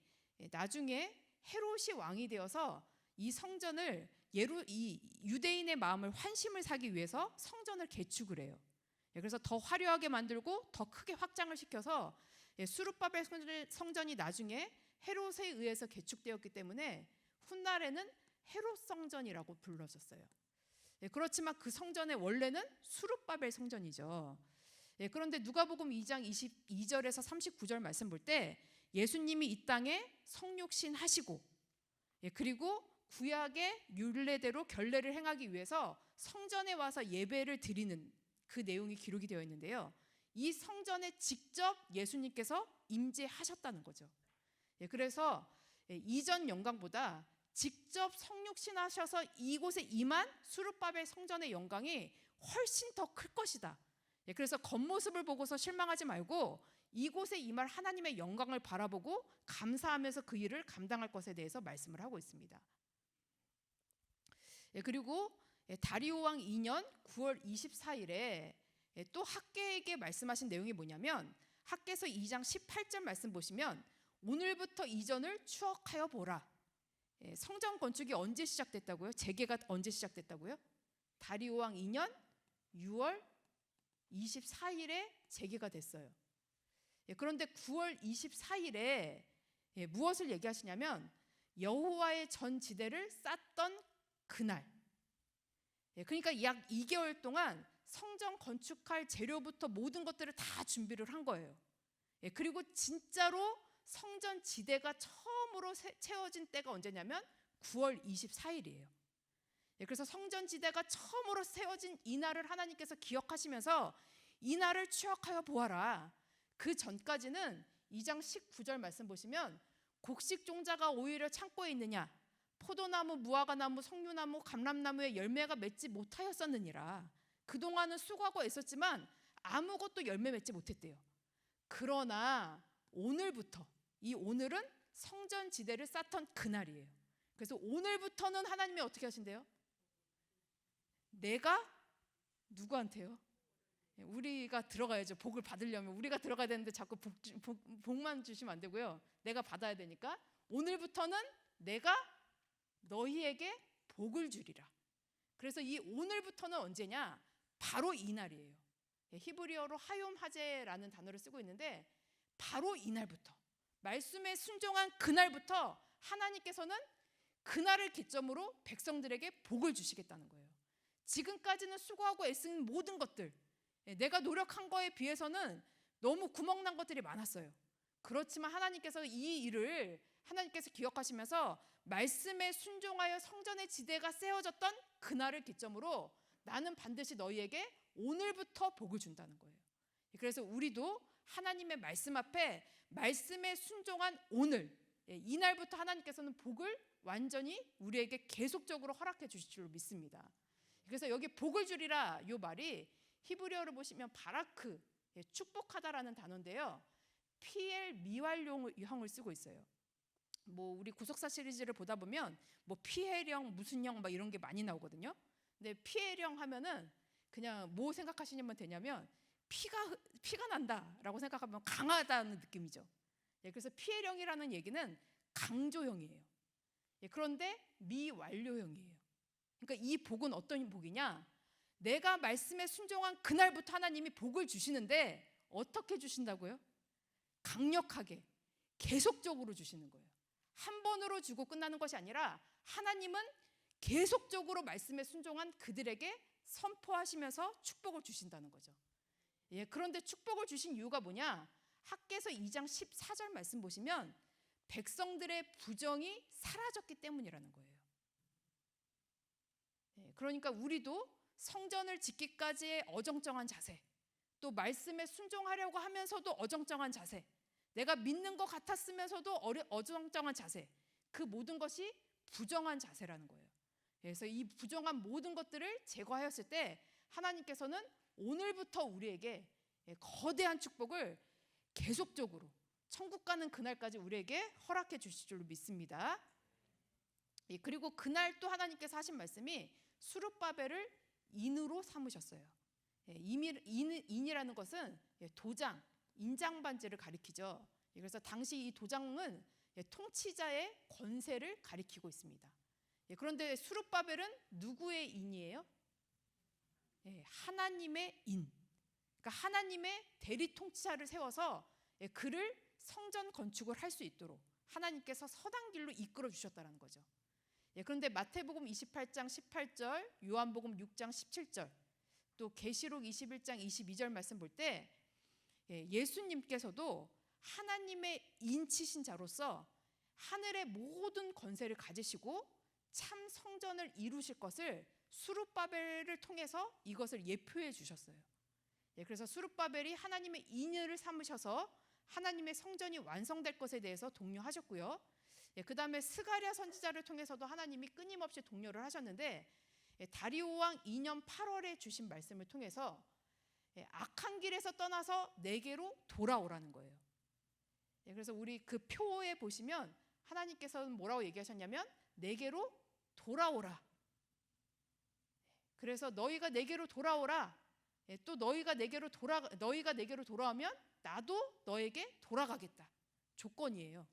A: 나중에 헤롯이 왕이 되어서 이 성전을 이 유대인의 마음을 환심을 사기 위해서 성전을 개축을 해요. 그래서 더 화려하게 만들고 더 크게 확장을 시켜서 수룹바벨 성전이 나중에 헤롯에 의해서 개축되었기 때문에 훗날에는 헤롯 성전이라고 불러졌어요. 그렇지만 그 성전의 원래는 수룹바벨 성전이죠. 그런데 누가복음 2장 22절에서 39절 말씀 볼 때 예수님이 이 땅에 성육신 하시고 그리고 구약의 율례대로 결례를 행하기 위해서 성전에 와서 예배를 드리는 그 내용이 기록이 되어 있는데요. 이 성전에 직접 예수님께서 임재하셨다는 거죠. 그래서 이전 영광보다 직접 성육신하셔서 이곳에 임한 수룹바벨 성전의 영광이 훨씬 더 클 것이다. 그래서 겉모습을 보고서 실망하지 말고 이곳에 임할 하나님의 영광을 바라보고 감사하면서 그 일을 감당할 것에 대해서 말씀을 하고 있습니다. 그리고 다리오 왕 2년 9월 24일에 또 학개에게 말씀하신 내용이 뭐냐면 학개서 2장 18절 말씀 보시면 오늘부터 이전을 추억하여 보라. 성전 건축이 언제 시작됐다고요? 재개가 언제 시작됐다고요? 다리오 왕 2년 6월 24일에 재개가 됐어요. 그런데 9월 24일에 무엇을 얘기하시냐면 여호와의 전 지대를 쌓던 그날. 그러니까 약 2개월 동안 성전 건축할 재료부터 모든 것들을 다 준비를 한 거예요. 그리고 진짜로 성전 지대가 처음으로 채워진 때가 언제냐면 9월 24일이에요. 그래서 성전 지대가 처음으로 세워진 이 날을 하나님께서 기억하시면서 이 날을 추억하여 보아라. 그 전까지는 2장 19절 말씀 보시면 곡식 종자가 오히려 창고에 있느냐, 포도나무, 무화과나무, 석류나무, 감람나무에 열매가 맺지 못하였었느니라. 그동안은 수고하고 애썼지만 아무것도 열매 맺지 못했대요. 그러나 오늘부터, 이 오늘은 성전 지대를 쌓던 그날이에요. 그래서 오늘부터는 하나님이 어떻게 하신대요? 내가 누구한테요? 우리가 들어가야죠. 복을 받으려면 우리가 들어가야 되는데 자꾸 복만 주시면 안 되고요. 내가 받아야 되니까 오늘부터는 내가 너희에게 복을 주리라. 그래서 이 오늘부터는 언제냐? 바로 이 날이에요. 히브리어로 하욤 하제라는 단어를 쓰고 있는데 바로 이 날부터, 말씀에 순종한 그날부터 하나님께서는 그날을 기점으로 백성들에게 복을 주시겠다는 거예요.
B: 지금까지는 수고하고 애쓴 모든 것들, 내가 노력한 거에 비해서는 너무 구멍난 것들이 많았어요. 그렇지만 하나님께서 이 일을 하나님께서 기억하시면서 말씀에 순종하여 성전의 지대가 세워졌던 그날을 기점으로 나는 반드시 너희에게 오늘부터 복을 준다는 거예요. 그래서 우리도 하나님의 말씀 앞에 말씀에 순종한 오늘, 이날부터 하나님께서는 복을 완전히 우리에게 계속적으로 허락해 주실 줄로 믿습니다. 그래서 여기 복을 주리라 이 말이 히브리어로 보시면 바라크, 축복하다라는 단어인데요. PL 미완료형을 쓰고 있어요. 뭐 우리 구속사 시리즈를 보다 보면 뭐 PL형 무슨 형 막 이런 게 많이 나오거든요. 근데 PL형 하면은 그냥 뭐 생각하시면 되냐면 피가 난다라고 생각하면 강하다는 느낌이죠. 그래서 PL형이라는 얘기는 강조형이에요. 그런데 미완료형이에요. 그러니까 이 복은 어떤 복이냐? 내가 말씀에 순종한 그날부터 하나님이 복을 주시는데 어떻게 주신다고요? 강력하게 계속적으로 주시는 거예요. 한 번으로 주고 끝나는 것이 아니라 하나님은 계속적으로 말씀에 순종한 그들에게 선포하시면서 축복을 주신다는 거죠. 그런데 축복을 주신 이유가 뭐냐? 학개서 2장 14절 말씀 보시면 백성들의 부정이 사라졌기 때문이라는 거예요. 그러니까 우리도 성전을 짓기까지의 어정쩡한 자세, 또 말씀에 순종하려고 하면서도 어정쩡한 자세, 내가 믿는 것 같았으면서도 어정쩡한 자세, 그 모든 것이 부정한 자세라는 거예요. 그래서 이 부정한 모든 것들을 제거하였을 때 하나님께서는 오늘부터 우리에게 거대한 축복을 계속적으로 천국 가는 그날까지 우리에게 허락해 주실 줄로 믿습니다. 그리고 그날 또 하나님께서 하신 말씀이 수룹바벨을 인으로 삼으셨어요. 인이라는 것은 도장, 인장반지를 가리키죠. 그래서 당시 이 도장은 통치자의 권세를 가리키고 있습니다. 그런데 수룹바벨은 누구의 인이에요? 하나님의 인. 그러니까 하나님의 대리 통치자를 세워서 그를 성전 건축을 할 수 있도록 하나님께서 서당길로 이끌어 주셨다는 거죠. 그런데 마태복음 28장 18절, 요한복음 6장 17절, 또 계시록 21장 22절 말씀 볼 때 예수님께서도 하나님의 인치신 자로서 하늘의 모든 권세를 가지시고 참 성전을 이루실 것을 수룹바벨을 통해서 이것을 예표해 주셨어요. 그래서 수룹바벨이 하나님의 인을 삼으셔서 하나님의 성전이 완성될 것에 대해서 독려하셨고요. 그 다음에 스가랴 선지자를 통해서도 하나님이 끊임없이 독려를 하셨는데 다리오 왕 2년 8월에 주신 말씀을 통해서 악한 길에서 떠나서 내게로 돌아오라는 거예요. 그래서 우리 그 표에 보시면 하나님께서는 뭐라고 얘기하셨냐면 내게로 돌아오라. 그래서 너희가 내게로 돌아오라. 또 너희가 내게로 돌아오면 나도 너에게 돌아가겠다. 조건이에요.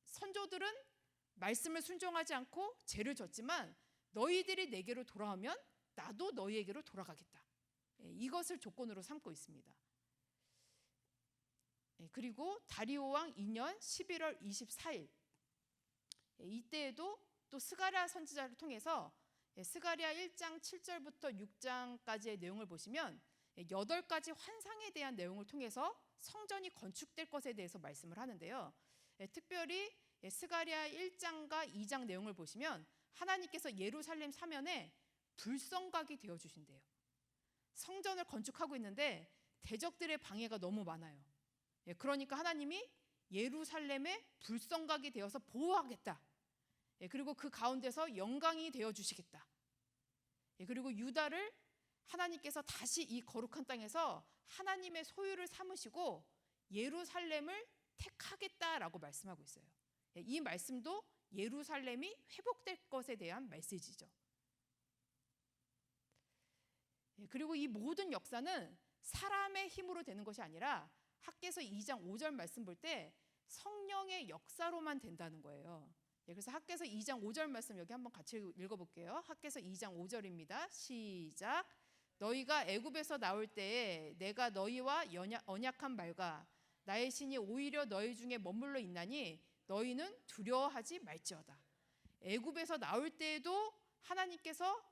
B: 선조들은 말씀을 순종하지 않고 죄를 졌지만 너희들이 내게로 돌아오면 나도 너희에게로 돌아가겠다. 이것을 조건으로 삼고 있습니다. 그리고 다리오 왕 2년 11월 24일 이때에도 또 스가랴 선지자를 통해서 스가랴 1장 7절부터 6장까지의 내용을 보시면 8가지 환상에 대한 내용을 통해서 성전이 건축될 것에 대해서 말씀을 하는데요. 특별히 스가랴 1장과 2장 내용을 보시면 하나님께서 예루살렘 사면에 불성각이 되어 주신대요. 성전을 건축하고 있는데 대적들의 방해가 너무 많아요. 그러니까 하나님이 예루살렘에 불성각이 되어서 보호하겠다. 그리고 그 가운데서 영광이 되어 주시겠다. 그리고 유다를 하나님께서 다시 이 거룩한 땅에서 하나님의 소유를 삼으시고 예루살렘을 택하겠다라고 말씀하고 있어요. 이 말씀도 예루살렘이 회복될 것에 대한 메시지죠. 그리고 이 모든 역사는 사람의 힘으로 되는 것이 아니라 학개서 2장 5절 말씀 볼 때 성령의 역사로만 된다는 거예요. 그래서 학개서 2장 5절 말씀 여기 한번 같이 읽어볼게요. 학개서 2장 5절입니다. 시작. 너희가 애굽에서 나올 때에 내가 너희와 언약한 말과 나의 신이 오히려 너희 중에 머물러 있나니 너희는 두려워하지 말지어다. 애굽에서 나올 때에도 하나님께서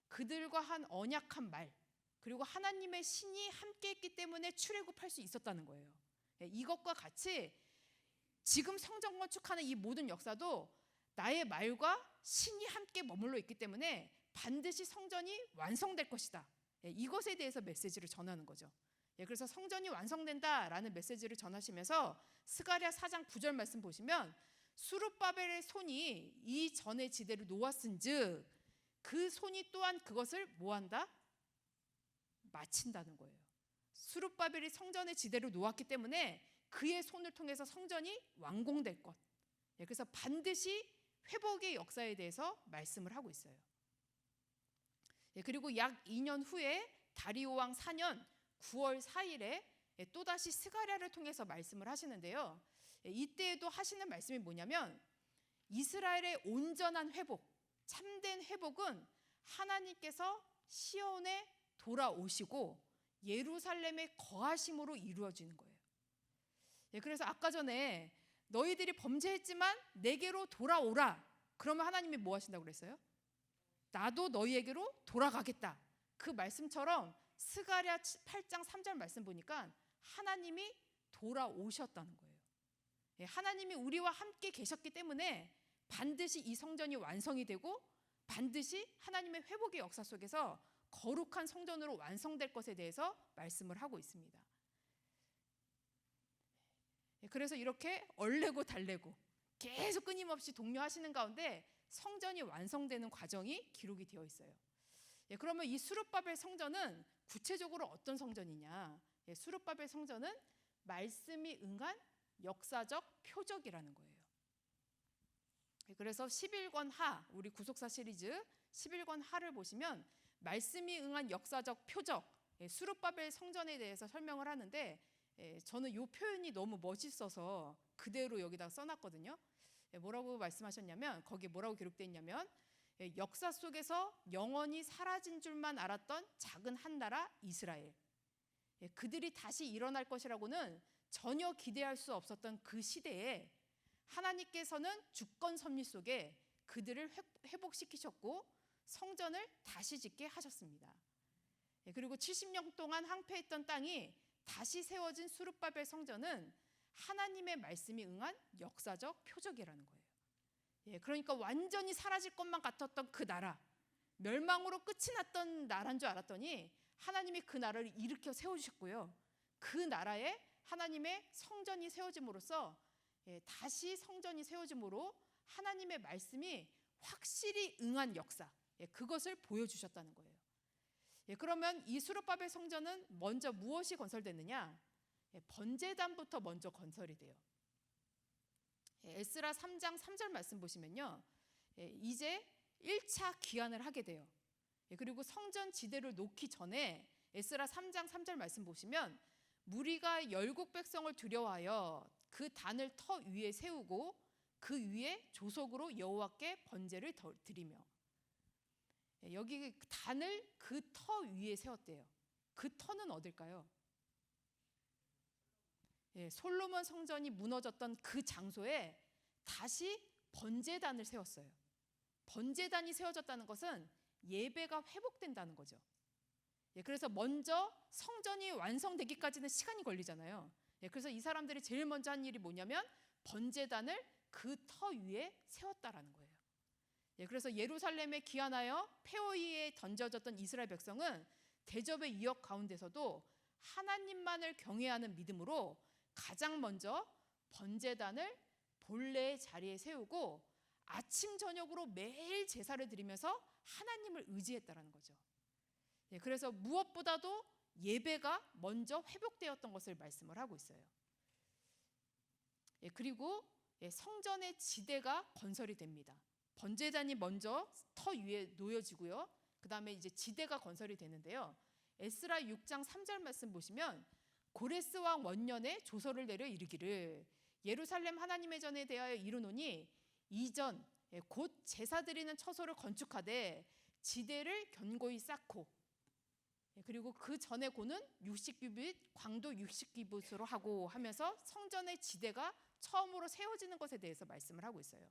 B: 그들과 한 언약한 말, 그리고 하나님의 신이 함께했기 때문에 출애굽할 수 있었다는 거예요. 이것과 같이 지금 성전 건축하는 이 모든 역사도 나의 말과 신이 함께 머물러 있기 때문에 반드시 성전이 완성될 것이다. 이것에 대해서 메시지를 전하는 거죠. 그래서 성전이 완성된다라는 메시지를 전하시면서 스가랴 4장 9절 말씀 보시면 수룹바벨의 손이 이 전의 지대를 놓았은즉 그 손이 또한 그것을 뭐한다? 마친다는 거예요. 수룹바벨이 성전의 지대를 놓았기 때문에 그의 손을 통해서 성전이 완공될 것. 그래서 반드시 회복의 역사에 대해서 말씀을 하고 있어요. 그리고 약 2년 후에 다리오 왕 4년 9월 4일에 또다시 스가랴를 통해서 말씀을 하시는데요. 이때에도 하시는 말씀이 뭐냐면 이스라엘의 온전한 회복, 참된 회복은 하나님께서 시온에 돌아오시고 예루살렘에 거하심으로 이루어지는 거예요. 그래서 아까 전에 너희들이 범죄했지만 내게로 돌아오라. 그러면 하나님이 뭐 하신다고 그랬어요? 나도 너희에게로 돌아가겠다. 그 말씀처럼 스가랴 8장 3절 말씀 보니까 하나님이 돌아오셨다는 거예요. 하나님이 우리와 함께 계셨기 때문에 반드시 이 성전이 완성이 되고 반드시 하나님의 회복의 역사 속에서 거룩한 성전으로 완성될 것에 대해서 말씀을 하고 있습니다. 그래서 이렇게 얼레고 달래고 계속 끊임없이 독려하시는 가운데 성전이 완성되는 과정이 기록이 되어 있어요. 그러면 이 수룹바벨 성전은 구체적으로 어떤 성전이냐? 수룹바벨 성전은 말씀이 응한 역사적 표적이라는 거예요. 그래서 11권 하, 우리 구속사 시리즈 11권 하를 보시면 말씀이 응한 역사적 표적, 수룹바벨 성전에 대해서 설명을 하는데 저는 이 표현이 너무 멋있어서 그대로 여기다 써놨거든요. 뭐라고 말씀하셨냐면 거기에 뭐라고 기록되어 있냐면 역사 속에서 영원히 사라진 줄만 알았던 작은 한 나라 이스라엘, 그들이 다시 일어날 것이라고는 전혀 기대할 수 없었던 그 시대에 하나님께서는 주권 섭리 속에 그들을 회복시키셨고 성전을 다시 짓게 하셨습니다. 그리고 70년 동안 황폐했던 땅이 다시 세워진 수룹바벨 성전은 하나님의 말씀이 응한 역사적 표적이라는 거예요. 그러니까 완전히 사라질 것만 같았던 그 나라, 멸망으로 끝이 났던 나라인 줄 알았더니 하나님이 그 나라를 일으켜 세우셨고요. 그 나라에 하나님의 성전이 세워짐으로써 다시 성전이 세워짐으로 하나님의 말씀이 확실히 응한 역사, 그것을 보여주셨다는 거예요. 그러면 이 수룹바벨 성전은 먼저 무엇이 건설됐느냐? 번제단부터 먼저 건설이 돼요. 에스라 3장 3절 말씀 보시면요, 이제 1차 기한을 하게 돼요. 그리고 성전 지대를 놓기 전에 에스라 3장 3절 말씀 보시면 무리가 열국 백성을 두려워하여 그 단을 터 위에 세우고 그 위에 조속으로 여호와께 번제를 드리며, 여기 단을 그 터 위에 세웠대요. 그 터는 어딜까요? 솔로몬 성전이 무너졌던 그 장소에 다시 번제단을 세웠어요. 번제단이 세워졌다는 것은 예배가 회복된다는 거죠. 그래서 먼저 성전이 완성되기까지는 시간이 걸리잖아요. 그래서 이 사람들이 제일 먼저 한 일이 뭐냐면 번제단을 그 터 위에 세웠다라는 거예요. 그래서 예루살렘에 귀환하여 페오이에 던져졌던 이스라엘 백성은 대접의 이역 가운데서도 하나님만을 경외하는 믿음으로 가장 먼저 번제단을 본래의 자리에 세우고 아침 저녁으로 매일 제사를 드리면서 하나님을 의지했다라는 거죠. 그래서 무엇보다도 예배가 먼저 회복되었던 것을 말씀을 하고 있어요. 그리고 성전의 지대가 건설이 됩니다. 번제단이 먼저 터 위에 놓여지고요. 그 다음에 이제 지대가 건설이 되는데요. 에스라 6장 3절 말씀 보시면 고레스 왕 원년에 조서를 내려 이르기를 예루살렘 하나님의 전에 대하여 이르노니 이전 곧 제사 드리는 처소를 건축하되 지대를 견고히 쌓고, 그리고 그 전에 고는 60규빗 광도 60규빗으로 하고 하면서 성전의 지대가 처음으로 세워지는 것에 대해서 말씀을 하고 있어요.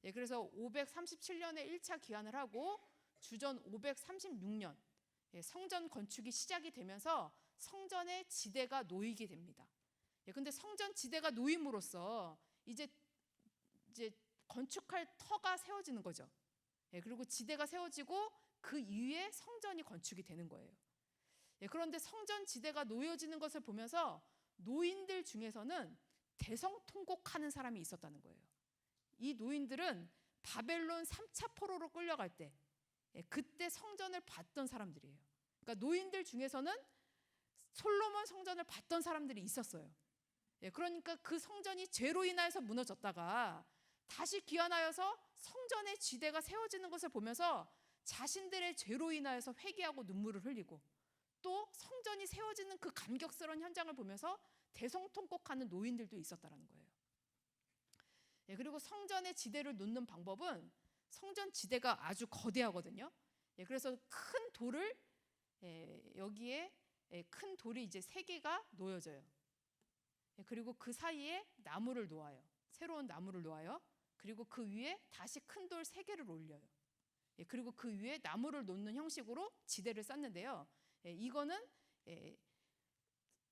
B: 그래서 537년에 1차 기한을 하고 주전 536년 성전 건축이 시작이 되면서 성전의 지대가 놓이게 됩니다. 근데 성전 지대가 놓임으로써 이제 건축할 터가 세워지는 거죠. 그리고 지대가 세워지고 그 위에 성전이 건축이 되는 거예요. 그런데 성전 지대가 놓여지는 것을 보면서 노인들 중에서는 대성통곡하는 사람이 있었다는 거예요. 이 노인들은 바벨론 3차 포로로 끌려갈 때 그때 성전을 봤던 사람들이에요. 그러니까 노인들 중에서는 솔로몬 성전을 봤던 사람들이 있었어요. 그러니까 그 성전이 죄로 인하여서 무너졌다가 다시 귀환하여서 성전의 지대가 세워지는 것을 보면서 자신들의 죄로 인하여서 회개하고 눈물을 흘리고 또 성전이 세워지는 그 감격스러운 현장을 보면서 대성통곡하는 노인들도 있었다는 거예요. 그리고 성전의 지대를 놓는 방법은 성전 지대가 아주 거대하거든요. 그래서 큰 돌을 여기에 큰 돌이 이제 3개가 놓여져요. 그리고 그 사이에 나무를 놓아요. 새로운 나무를 놓아요. 그리고 그 위에 다시 큰 돌 3개를 올려요. 그리고 그 위에 나무를 놓는 형식으로 지대를 쌓는데요. 이거는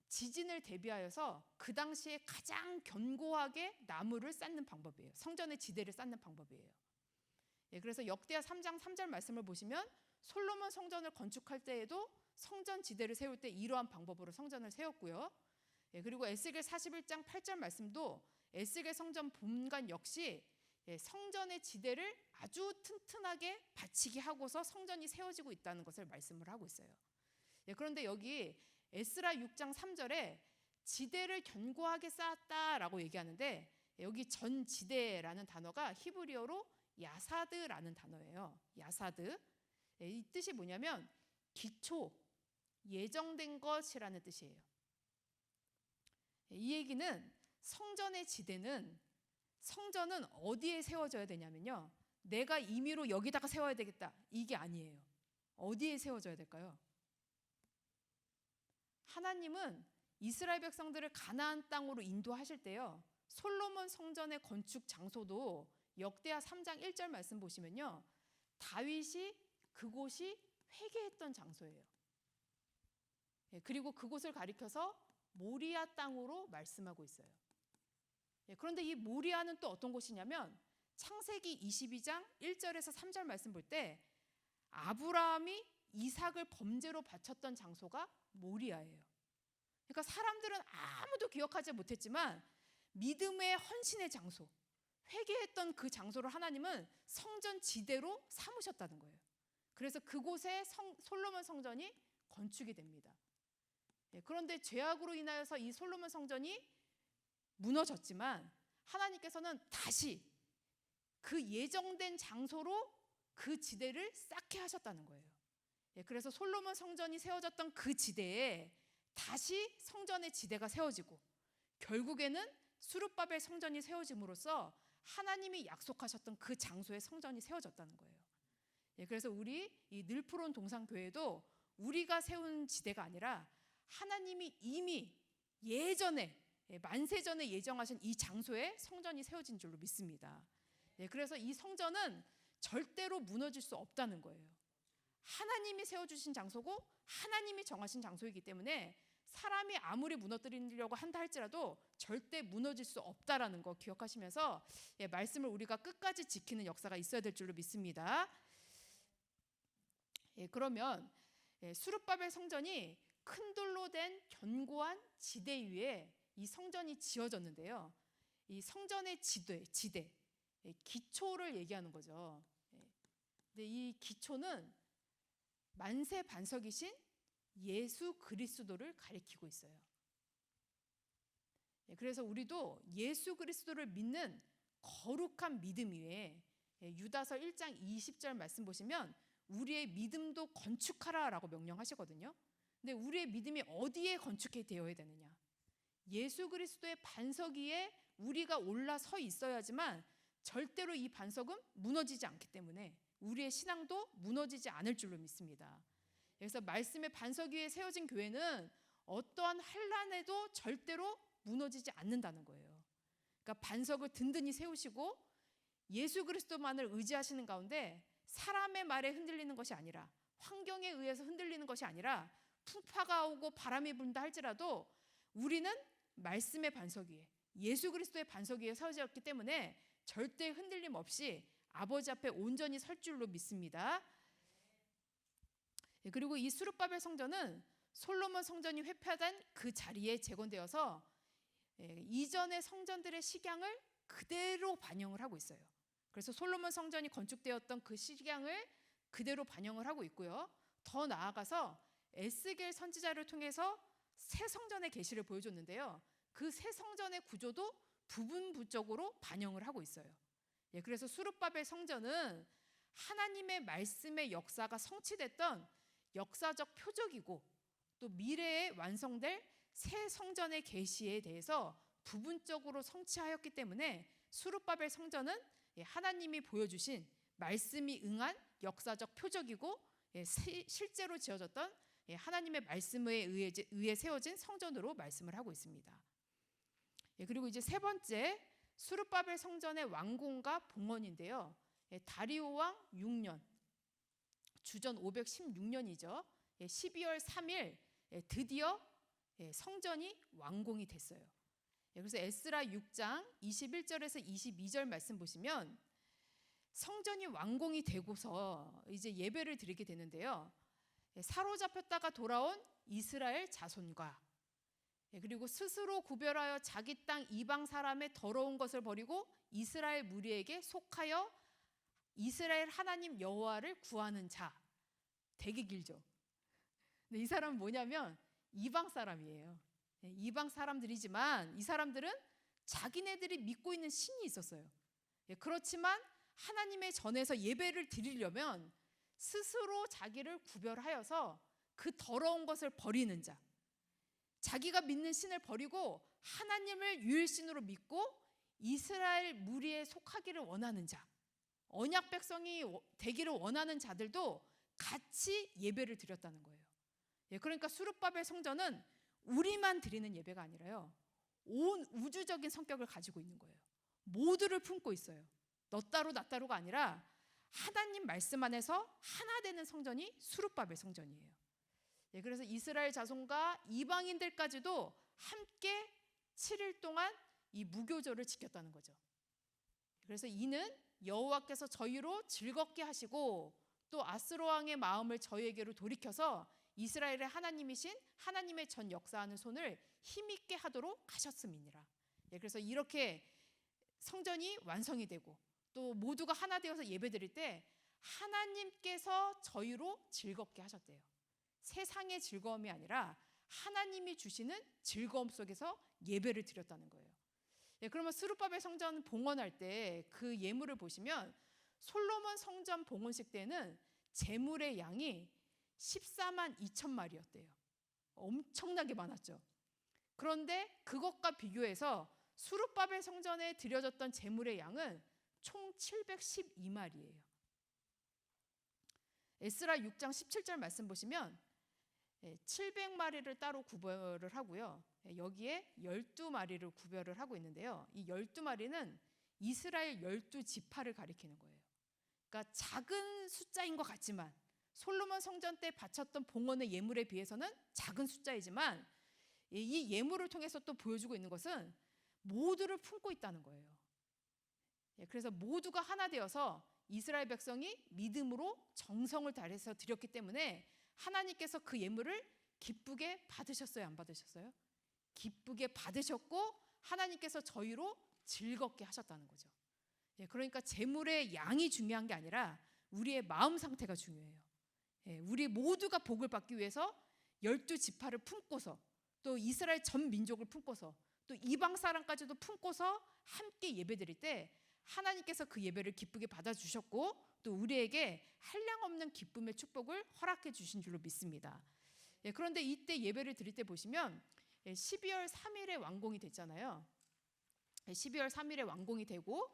B: 지진을 대비하여서 그 당시에 가장 견고하게 나무를 쌓는 방법이에요. 성전의 지대를 쌓는 방법이에요. 그래서 역대하 3장 3절 말씀을 보시면 솔로몬 성전을 건축할 때에도 성전 지대를 세울 때 이러한 방법으로 성전을 세웠고요. 그리고 에스겔 41장 8절 말씀도 에스겔 성전 본관 역시 성전의 지대를 아주 튼튼하게 받치게 하고서 성전이 세워지고 있다는 것을 말씀을 하고 있어요. 그런데 여기 에스라 6장 3절에 지대를 견고하게 쌓았다라고 얘기하는데 여기 전 지대라는 단어가 히브리어로 야사드라는 단어예요. 야사드. 이 뜻이 뭐냐면 기초, 예정된 것이라는 뜻이에요. 이 얘기는 성전의 지대는 성전은 어디에 세워져야 되냐면요. 내가 임의로 여기다가 세워야 되겠다. 이게 아니에요. 어디에 세워져야 될까요? 하나님은 이스라엘 백성들을 가나안 땅으로 인도하실 때요. 솔로몬 성전의 건축 장소도 역대하 3장 1절 말씀 보시면요. 다윗이 그곳이 회개했던 장소예요. 그리고 그곳을 가리켜서 모리아 땅으로 말씀하고 있어요. 그런데 이 모리아는 또 어떤 곳이냐면 창세기 22장 1절에서 3절 말씀 볼 때 아브라함이 이삭을 범죄로 바쳤던 장소가 모리아예요. 그러니까 사람들은 아무도 기억하지 못했지만 믿음의 헌신의 장소, 회개했던 그 장소를 하나님은 성전 지대로 삼으셨다는 거예요. 그래서 그곳에 솔로몬 성전이 건축이 됩니다. 그런데 죄악으로 인하여서 이 솔로몬 성전이 무너졌지만 하나님께서는 다시 그 예정된 장소로 그 지대를 쌓게 하셨다는 거예요. 그래서 솔로몬 성전이 세워졌던 그 지대에 다시 성전의 지대가 세워지고 결국에는 수룹바벨 성전이 세워짐으로써 하나님이 약속하셨던 그 장소에 성전이 세워졌다는 거예요. 그래서 우리 이 늘프론 동산교회도 우리가 세운 지대가 아니라 하나님이 이미 예전에 만세전에 예정하신 이 장소에 성전이 세워진 줄로 믿습니다. 그래서 이 성전은 절대로 무너질 수 없다는 거예요. 하나님이 세워주신 장소고 하나님이 정하신 장소이기 때문에 사람이 아무리 무너뜨리려고 한다 할지라도 절대 무너질 수 없다라는 거 기억하시면서 말씀을 우리가 끝까지 지키는 역사가 있어야 될 줄로 믿습니다. 그러면 수룹바벨 성전이 큰 돌로 된 견고한 지대 위에 이 성전이 지어졌는데요. 이 성전의 지대, 기초를 얘기하는 거죠. 근데 이 기초는 만세 반석이신 예수 그리스도를 가리키고 있어요. 그래서 우리도 예수 그리스도를 믿는 거룩한 믿음 위에 유다서 1장 20절 말씀 보시면 우리의 믿음도 건축하라라고 명령하시거든요. 근데 우리의 믿음이 어디에 건축이 되어야 되느냐? 예수 그리스도의 반석 위에 우리가 올라서 있어야지만 절대로 이 반석은 무너지지 않기 때문에 우리의 신앙도 무너지지 않을 줄로 믿습니다. 그래서 말씀의 반석 위에 세워진 교회는 어떠한 환난에도 절대로 무너지지 않는다는 거예요. 그러니까 반석을 든든히 세우시고 예수 그리스도만을 의지하시는 가운데 사람의 말에 흔들리는 것이 아니라, 환경에 의해서 흔들리는 것이 아니라, 풍파가 오고 바람이 분다 할지라도 우리는 말씀의 반석 위에, 예수 그리스도의 반석 위에 서졌기 때문에 절대 흔들림 없이 아버지 앞에 온전히 설 줄로 믿습니다. 그리고 이 수룹바벨 성전은 솔로몬 성전이 회파된 그 자리에 재건되어서 이전의 성전들의 식양을 그대로 반영을 하고 있어요. 그래서 솔로몬 성전이 건축되었던 그 식양을 그대로 반영을 하고 있고요. 더 나아가서 에스겔 선지자를 통해서 새 성전의 계시를 보여줬는데요. 그 새 성전의 구조도 부분부적으로 반영을 하고 있어요. 그래서 수룹바벨 성전은 하나님의 말씀의 역사가 성취됐던 역사적 표적이고, 또 미래에 완성될 새 성전의 계시에 대해서 부분적으로 성취하였기 때문에 수룹바벨 성전은 하나님이 보여주신 말씀이 응한 역사적 표적이고, 실제로 지어졌던 하나님의 말씀에 의해 세워진 성전으로 말씀을 하고 있습니다. 그리고 이제 세 번째, 수룹바벨 성전의 완공과 봉헌인데요. 다리오 왕 6년, 주전 516년이죠. 12월 3일 드디어 성전이 완공이 됐어요. 그래서 에스라 6장 21절에서 22절 말씀 보시면 성전이 완공이 되고서 이제 예배를 드리게 되는데요. 사로잡혔다가 돌아온 이스라엘 자손과, 그리고 스스로 구별하여 자기 땅 이방 사람의 더러운 것을 버리고 이스라엘 무리에게 속하여 이스라엘 하나님 여호와를 구하는 자. 되게 길죠. 근데 이 사람은 뭐냐면 이방 사람이에요. 이방 사람들이지만 이 사람들은 자기네들이 믿고 있는 신이 있었어요. 그렇지만 하나님의 전에서 예배를 드리려면 스스로 자기를 구별하여서 그 더러운 것을 버리는 자, 자기가 믿는 신을 버리고 하나님을 유일신으로 믿고 이스라엘 무리에 속하기를 원하는 자, 언약 백성이 되기를 원하는 자들도 같이 예배를 드렸다는 거예요. 그러니까 수룹바벨 성전은 우리만 드리는 예배가 아니라요, 온 우주적인 성격을 가지고 있는 거예요. 모두를 품고 있어요. 너 따로 나 따로가 아니라 하나님 말씀 안에서 하나 되는 성전이 수룹바벨 성전이에요. 그래서 이스라엘 자손과 이방인들까지도 함께 7일 동안 이 무교절을 지켰다는 거죠. 그래서 이는 여호와께서 저희로 즐겁게 하시고 또 아스로 왕의 마음을 저희에게로 돌이켜서 이스라엘의 하나님이신 하나님의 전 역사하는 손을 힘있게 하도록 하셨음이니라. 그래서 이렇게 성전이 완성이 되고 또 모두가 하나 되어서 예배드릴 때 하나님께서 저희로 즐겁게 하셨대요. 세상의 즐거움이 아니라 하나님이 주시는 즐거움 속에서 예배를 드렸다는 거예요. 그러면 스룹바벨 성전 봉헌할 때 그 예물을 보시면 솔로몬 성전 봉헌식 때는 제물의 양이 14만 2천 마리였대요. 엄청나게 많았죠. 그런데 그것과 비교해서 수룹바벨 성전에 드려졌던 제물의 양은 총 712마리예요. 에스라 6장 17절 말씀 보시면 700마리를 따로 구별을 하고요. 여기에 12마리를 구별을 하고 있는데요. 이 12마리는 이스라엘 12지파를 가리키는 거예요. 그러니까 작은 숫자인 것 같지만 솔로몬 성전 때 바쳤던 봉헌의 예물에 비해서는 작은 숫자이지만 이 예물을 통해서 또 보여주고 있는 것은 모두를 품고 있다는 거예요. 그래서 모두가 하나 되어서 이스라엘 백성이 믿음으로 정성을 다해서 드렸기 때문에 하나님께서 그 예물을 기쁘게 받으셨어요, 안 받으셨어요? 기쁘게 받으셨고 하나님께서 저희로 즐겁게 하셨다는 거죠. 그러니까 제물의 양이 중요한 게 아니라 우리의 마음 상태가 중요해요. 우리 모두가 복을 받기 위해서 12지파를 품고서 또 이스라엘 전 민족을 품고서 또 이방 사람까지도 품고서 함께 예배드릴 때 하나님께서 그 예배를 기쁘게 받아주셨고 또 우리에게 한량없는 기쁨의 축복을 허락해 주신 줄로 믿습니다. 그런데 이때 예배를 드릴 때 보시면 12월 3일에 완공이 됐잖아요. 12월 3일에 완공이 되고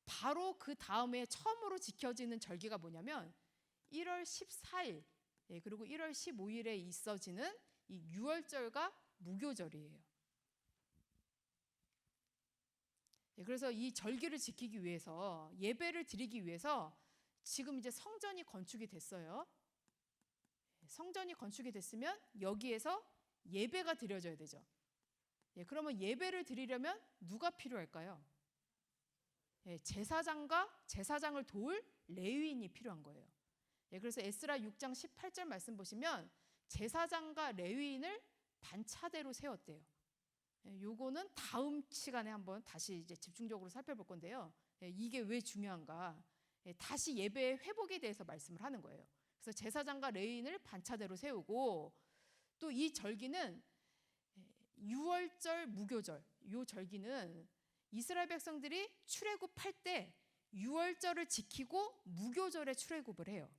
B: 바로 그 다음에 처음으로 지켜지는 절기가 뭐냐면 1월 14일 그리고 1월 15일에 있어지는 이 유월절과 무교절이에요. 그래서 이 절기를 지키기 위해서 예배를 드리기 위해서 지금 이제 성전이 건축이 됐어요. 성전이 건축이 됐으면 여기에서 예배가 드려져야 되죠. 그러면 예배를 드리려면 누가 필요할까요? 제사장과 제사장을 도울 레위인이 필요한 거예요. 그래서 에스라 6장 18절 말씀 보시면 제사장과 레위인을 반차대로 세웠대요. 요거는 다음 시간에 한번 다시 이제 집중적으로 살펴볼 건데요. 이게 왜 중요한가? 다시 예배의 회복에 대해서 말씀을 하는 거예요. 그래서 제사장과 레위인을 반차대로 세우고, 또 이 절기는 유월절, 무교절, 요 절기는 이스라엘 백성들이 출애굽할 때 유월절을 지키고 무교절에 출애굽을 해요.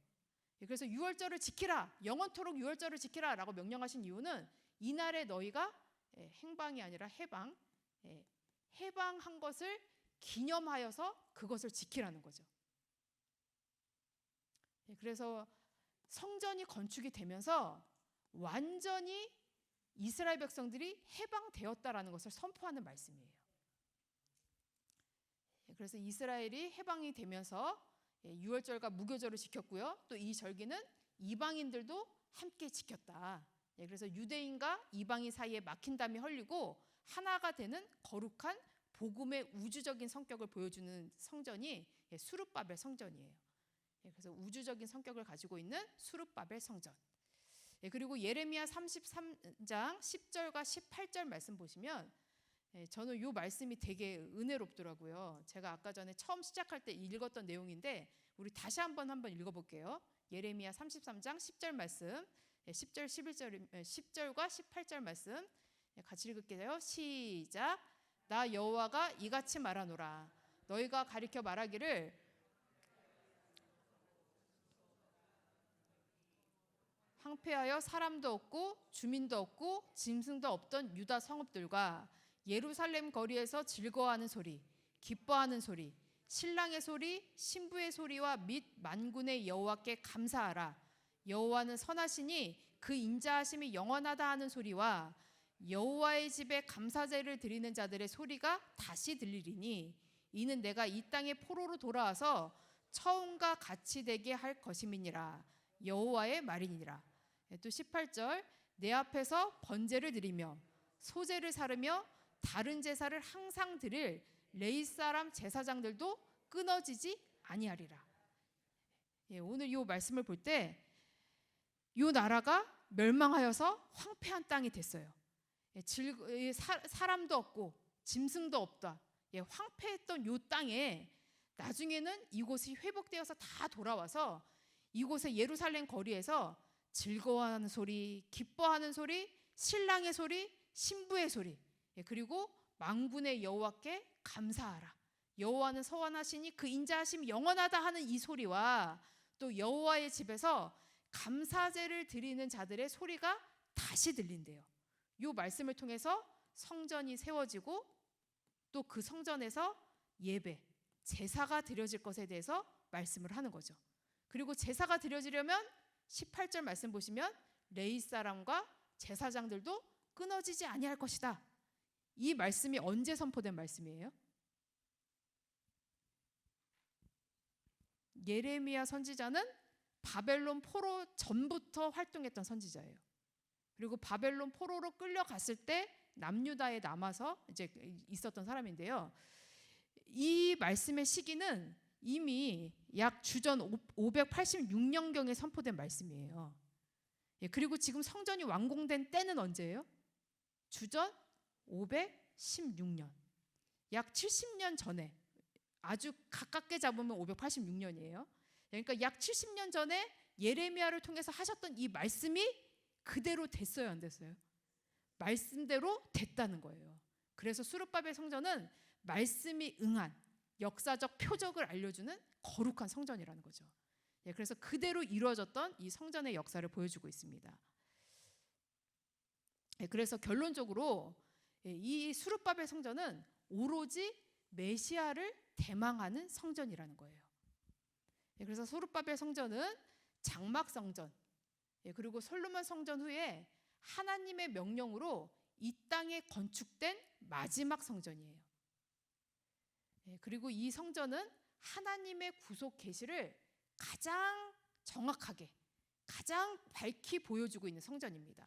B: 그래서 유월절을 지키라, 영원토록 유월절을 지키라 라고 명령하신 이유는 이날에 너희가 행방이 아니라 해방한 것을 기념하여서 그것을 지키라는 거죠. 그래서 성전이 건축이 되면서 완전히 이스라엘 백성들이 해방되었다라는 것을 선포하는 말씀이에요. 그래서 이스라엘이 해방이 되면서 유월절과 무교절을 지켰고요. 또 이 절기는 이방인들도 함께 지켰다. 그래서 유대인과 이방인 사이에 막힌 담이 흘리고 하나가 되는 거룩한 복음의 우주적인 성격을 보여주는 성전이 수룹바벨 성전이에요. 그래서 우주적인 성격을 가지고 있는 수룹바벨 성전. 그리고 예레미야 33장 10절과 18절 말씀 보시면 저는 이 말씀이 되게 은혜롭더라고요. 제가 아까 전에 처음 시작할 때 읽었던 내용인데 우리 다시 한번 읽어볼게요. 예레미야 33장 10절 말씀, 10절, 10절과 18절 말씀 같이 읽을게요. 시작. 나 여호와가 이같이 말하노라. 너희가 가리켜 말하기를 황폐하여 사람도 없고 주민도 없고 짐승도 없던 유다 성읍들과 예루살렘 거리에서 즐거워하는 소리, 기뻐하는 소리, 신랑의 소리, 신부의 소리와 및 만군의 여호와께 감사하라. 여호와는 선하시니 그 인자하심이 영원하다 하는 소리와 여호와의 집에 감사제를 드리는 자들의 소리가 다시 들리리니 이는 내가 이 땅에 포로로 돌아와서 처음과 같이 되게 할 것임이니라. 여호와의 말이니라. 또 18절 내 앞에서 번제를 드리며 소제를 사르며 다른 제사를 항상 드릴 레위 사람 제사장들도 끊어지지 아니하리라. 오늘 이 말씀을 볼 때 이 나라가 멸망하여서 황폐한 땅이 됐어요. 사람도 없고 짐승도 없다. 황폐했던 이 땅에 나중에는 이곳이 회복되어서 다 돌아와서 이곳의 예루살렘 거리에서 즐거워하는 소리, 기뻐하는 소리, 신랑의 소리, 신부의 소리, 그리고 만군의 여호와께 감사하라. 여호와는 선하시니 그 인자하심이 영원하다 하는 이 소리와 또 여호와의 집에서 감사제를 드리는 자들의 소리가 다시 들린대요. 이 말씀을 통해서 성전이 세워지고 또 그 성전에서 예배, 제사가 드려질 것에 대해서 말씀을 하는 거죠. 그리고 제사가 드려지려면 18절 말씀 보시면 레위 사람과 제사장들도 끊어지지 아니할 것이다. 이 말씀이 언제 선포된 말씀이에요? 예레미야 선지자는 바벨론 포로 전부터 활동했던 선지자예요. 그리고 바벨론 포로로 끌려갔을 때 남유다에 남아서 이제 있었던 사람인데요. 이 말씀의 시기는 이미 약 주전 586년경에 선포된 말씀이에요. 그리고 지금 성전이 완공된 때는 언제예요? 주전 516년. 약 70년 전에, 아주 가깝게 잡으면 586년이에요. 그러니까 약 70년 전에 예레미야를 통해서 하셨던 이 말씀이 그대로 됐어요, 안 됐어요? 말씀대로 됐다는 거예요. 그래서 수룹바벨 성전은 말씀이 응한 역사적 표적을 알려주는 거룩한 성전이라는 거죠. 그래서 그대로 이루어졌던 이 성전의 역사를 보여주고 있습니다. 그래서 결론적으로 이 수룹바벨 성전은 오로지 메시아를 대망하는 성전이라는 거예요. 그래서 수룹바벨 성전은 장막 성전, 그리고 솔로몬 성전 후에 하나님의 명령으로 이 땅에 건축된 마지막 성전이에요. 그리고 이 성전은 하나님의 구속 계시를 가장 정확하게, 가장 밝히 보여주고 있는 성전입니다.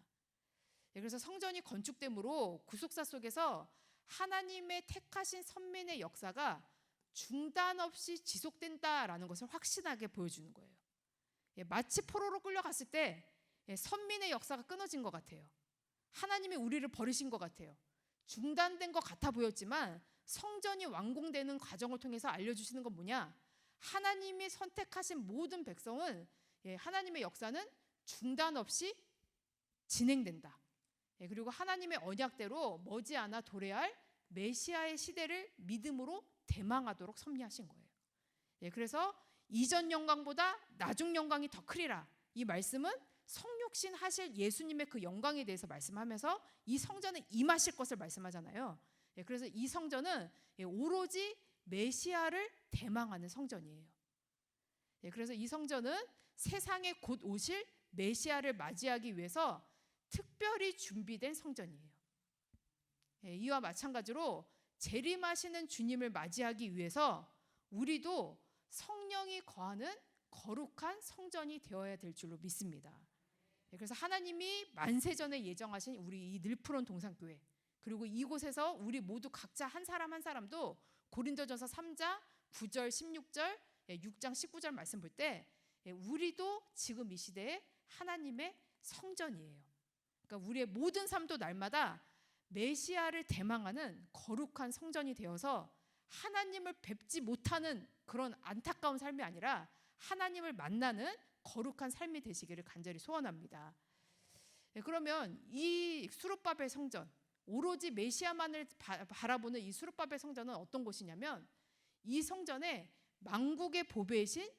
B: 그래서 성전이 건축됨으로 구속사 속에서 하나님의 택하신 선민의 역사가 중단 없이 지속된다라는 것을 확신하게 보여주는 거예요. 마치 포로로 끌려갔을 때 선민의 역사가 끊어진 것 같아요. 하나님이 우리를 버리신 것 같아요. 중단된 것 같아 보였지만 성전이 완공되는 과정을 통해서 알려주시는 건 뭐냐? 하나님이 선택하신 모든 백성은 하나님의 역사는 중단 없이 진행된다. 그리고 하나님의 언약대로 머지않아 도래할 메시아의 시대를 믿음으로 대망하도록 섭리하신 거예요. 그래서 이전 영광보다 나중 영광이 더 크리라. 이 말씀은 성육신 하실 예수님의 그 영광에 대해서 말씀하면서 이 성전에 임하실 것을 말씀하잖아요. 그래서 이 성전은 오로지 메시아를 대망하는 성전이에요. 그래서 이 성전은 세상에 곧 오실 메시아를 맞이하기 위해서 특별히 준비된 성전이에요. 이와 마찬가지로 재림하시는 주님을 맞이하기 위해서 우리도 성령이 거하는 거룩한 성전이 되어야 될 줄로 믿습니다. 그래서 하나님이 만세전에 예정하신 우리 이 늘푸른 동산교회, 그리고 이곳에서 우리 모두 각자 한 사람 한 사람도 고린도전서 3장 9절 16절 6장 19절 말씀 볼 때 우리도 지금 이 시대에 하나님의 성전이에요. 그러니까 우리의 모든 삶도 날마다 메시아를 대망하는 거룩한 성전이 되어서 하나님을 뵙지 못하는 그런 안타까운 삶이 아니라 하나님을 만나는 거룩한 삶이 되시기를 간절히 소원합니다. 그러면 이 수룹바벨 성전, 오로지 메시아만을 바라보는 이 수룹바벨 성전은 어떤 곳이냐면 이 성전에 만국의 보배이신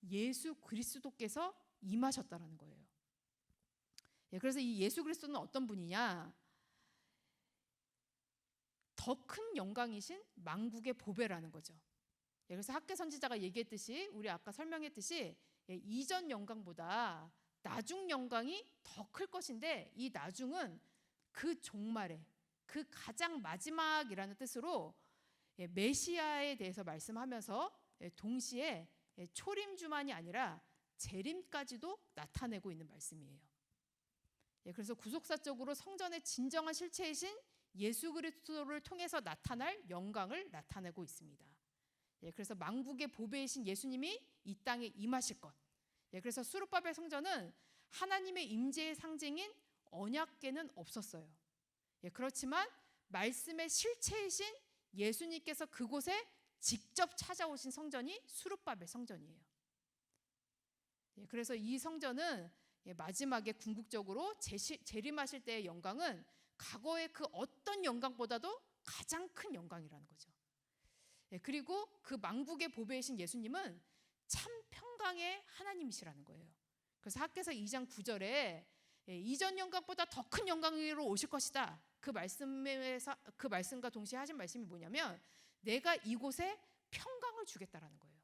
B: 예수 그리스도께서 임하셨다라는 거예요. 그래서 이 예수 그리스도는 어떤 분이냐? 더 큰 영광이신 만국의 보배라는 거죠. 그래서 학개 선지자가 얘기했듯이, 우리 아까 설명했듯이 이전 영광보다 나중 영광이 더 클 것인데, 이 나중은 그 종말에, 그 가장 마지막이라는 뜻으로 메시아에 대해서 말씀하면서 동시에 초림주만이 아니라 재림까지도 나타내고 있는 말씀이에요. 그래서 구속사적으로 성전의 진정한 실체이신 예수 그리스도를 통해서 나타날 영광을 나타내고 있습니다. 그래서 만국의 보배이신 예수님이 이 땅에 임하실 것. 그래서 수룹바벨 성전은 하나님의 임재의 상징인 언약궤는 없었어요. 그렇지만 말씀의 실체이신 예수님께서 그곳에 직접 찾아오신 성전이 수룹바벨 성전이에요. 그래서 이 성전은 마지막에 궁극적으로 재림하실 때의 영광은 과거의 그 어떤 영광보다도 가장 큰 영광이라는 거죠. 그리고 그 만국의 보배이신 예수님은 참 평강의 하나님이시라는 거예요. 그래서 학개서 2장 9절에 이전 영광보다 더 큰 영광으로 오실 것이다. 그 말씀과 동시에 하신 말씀이 뭐냐면 내가 이곳에 평강을 주겠다라는 거예요.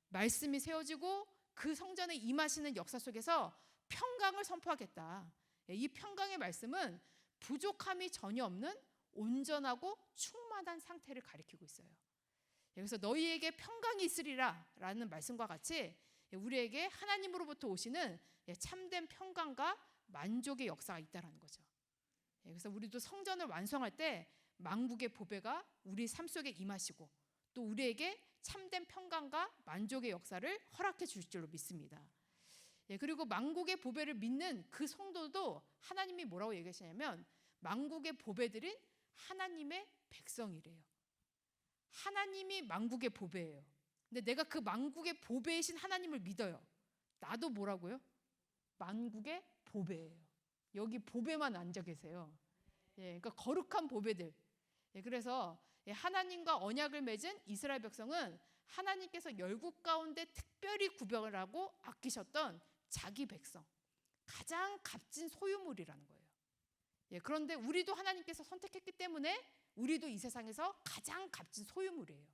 B: 말씀이 세워지고 그 성전에 임하시는 역사 속에서 평강을 선포하겠다. 이 평강의 말씀은 부족함이 전혀 없는 온전하고 충만한 상태를 가리키고 있어요. 그래서 너희에게 평강이 있으리라 라는 말씀과 같이 우리에게 하나님으로부터 오시는 참된 평강과 만족의 역사가 있다는 거죠. 그래서 우리도 성전을 완성할 때 만국의 보배가 우리 삶 속에 임하시고 또 우리에게 참된 평강과 만족의 역사를 허락해 주실 줄로 믿습니다. 그리고 만국의 보배를 믿는 그 성도도 하나님이 뭐라고 얘기하시냐면 만국의 보배들인 하나님의 백성이래요. 하나님이 만국의 보배예요. 근데 내가 그 만국의 보배이신 하나님을 믿어요. 나도 뭐라고요? 만국의 보배예요. 여기 보배만 앉아 계세요. 그러니까 거룩한 보배들. 그래서 하나님과 언약을 맺은 이스라엘 백성은 하나님께서 열국 가운데 특별히 구별하고 아끼셨던 자기 백성, 가장 값진 소유물이라는 거예요. 그런데 우리도 하나님께서 선택했기 때문에 우리도 이 세상에서 가장 값진 소유물이에요.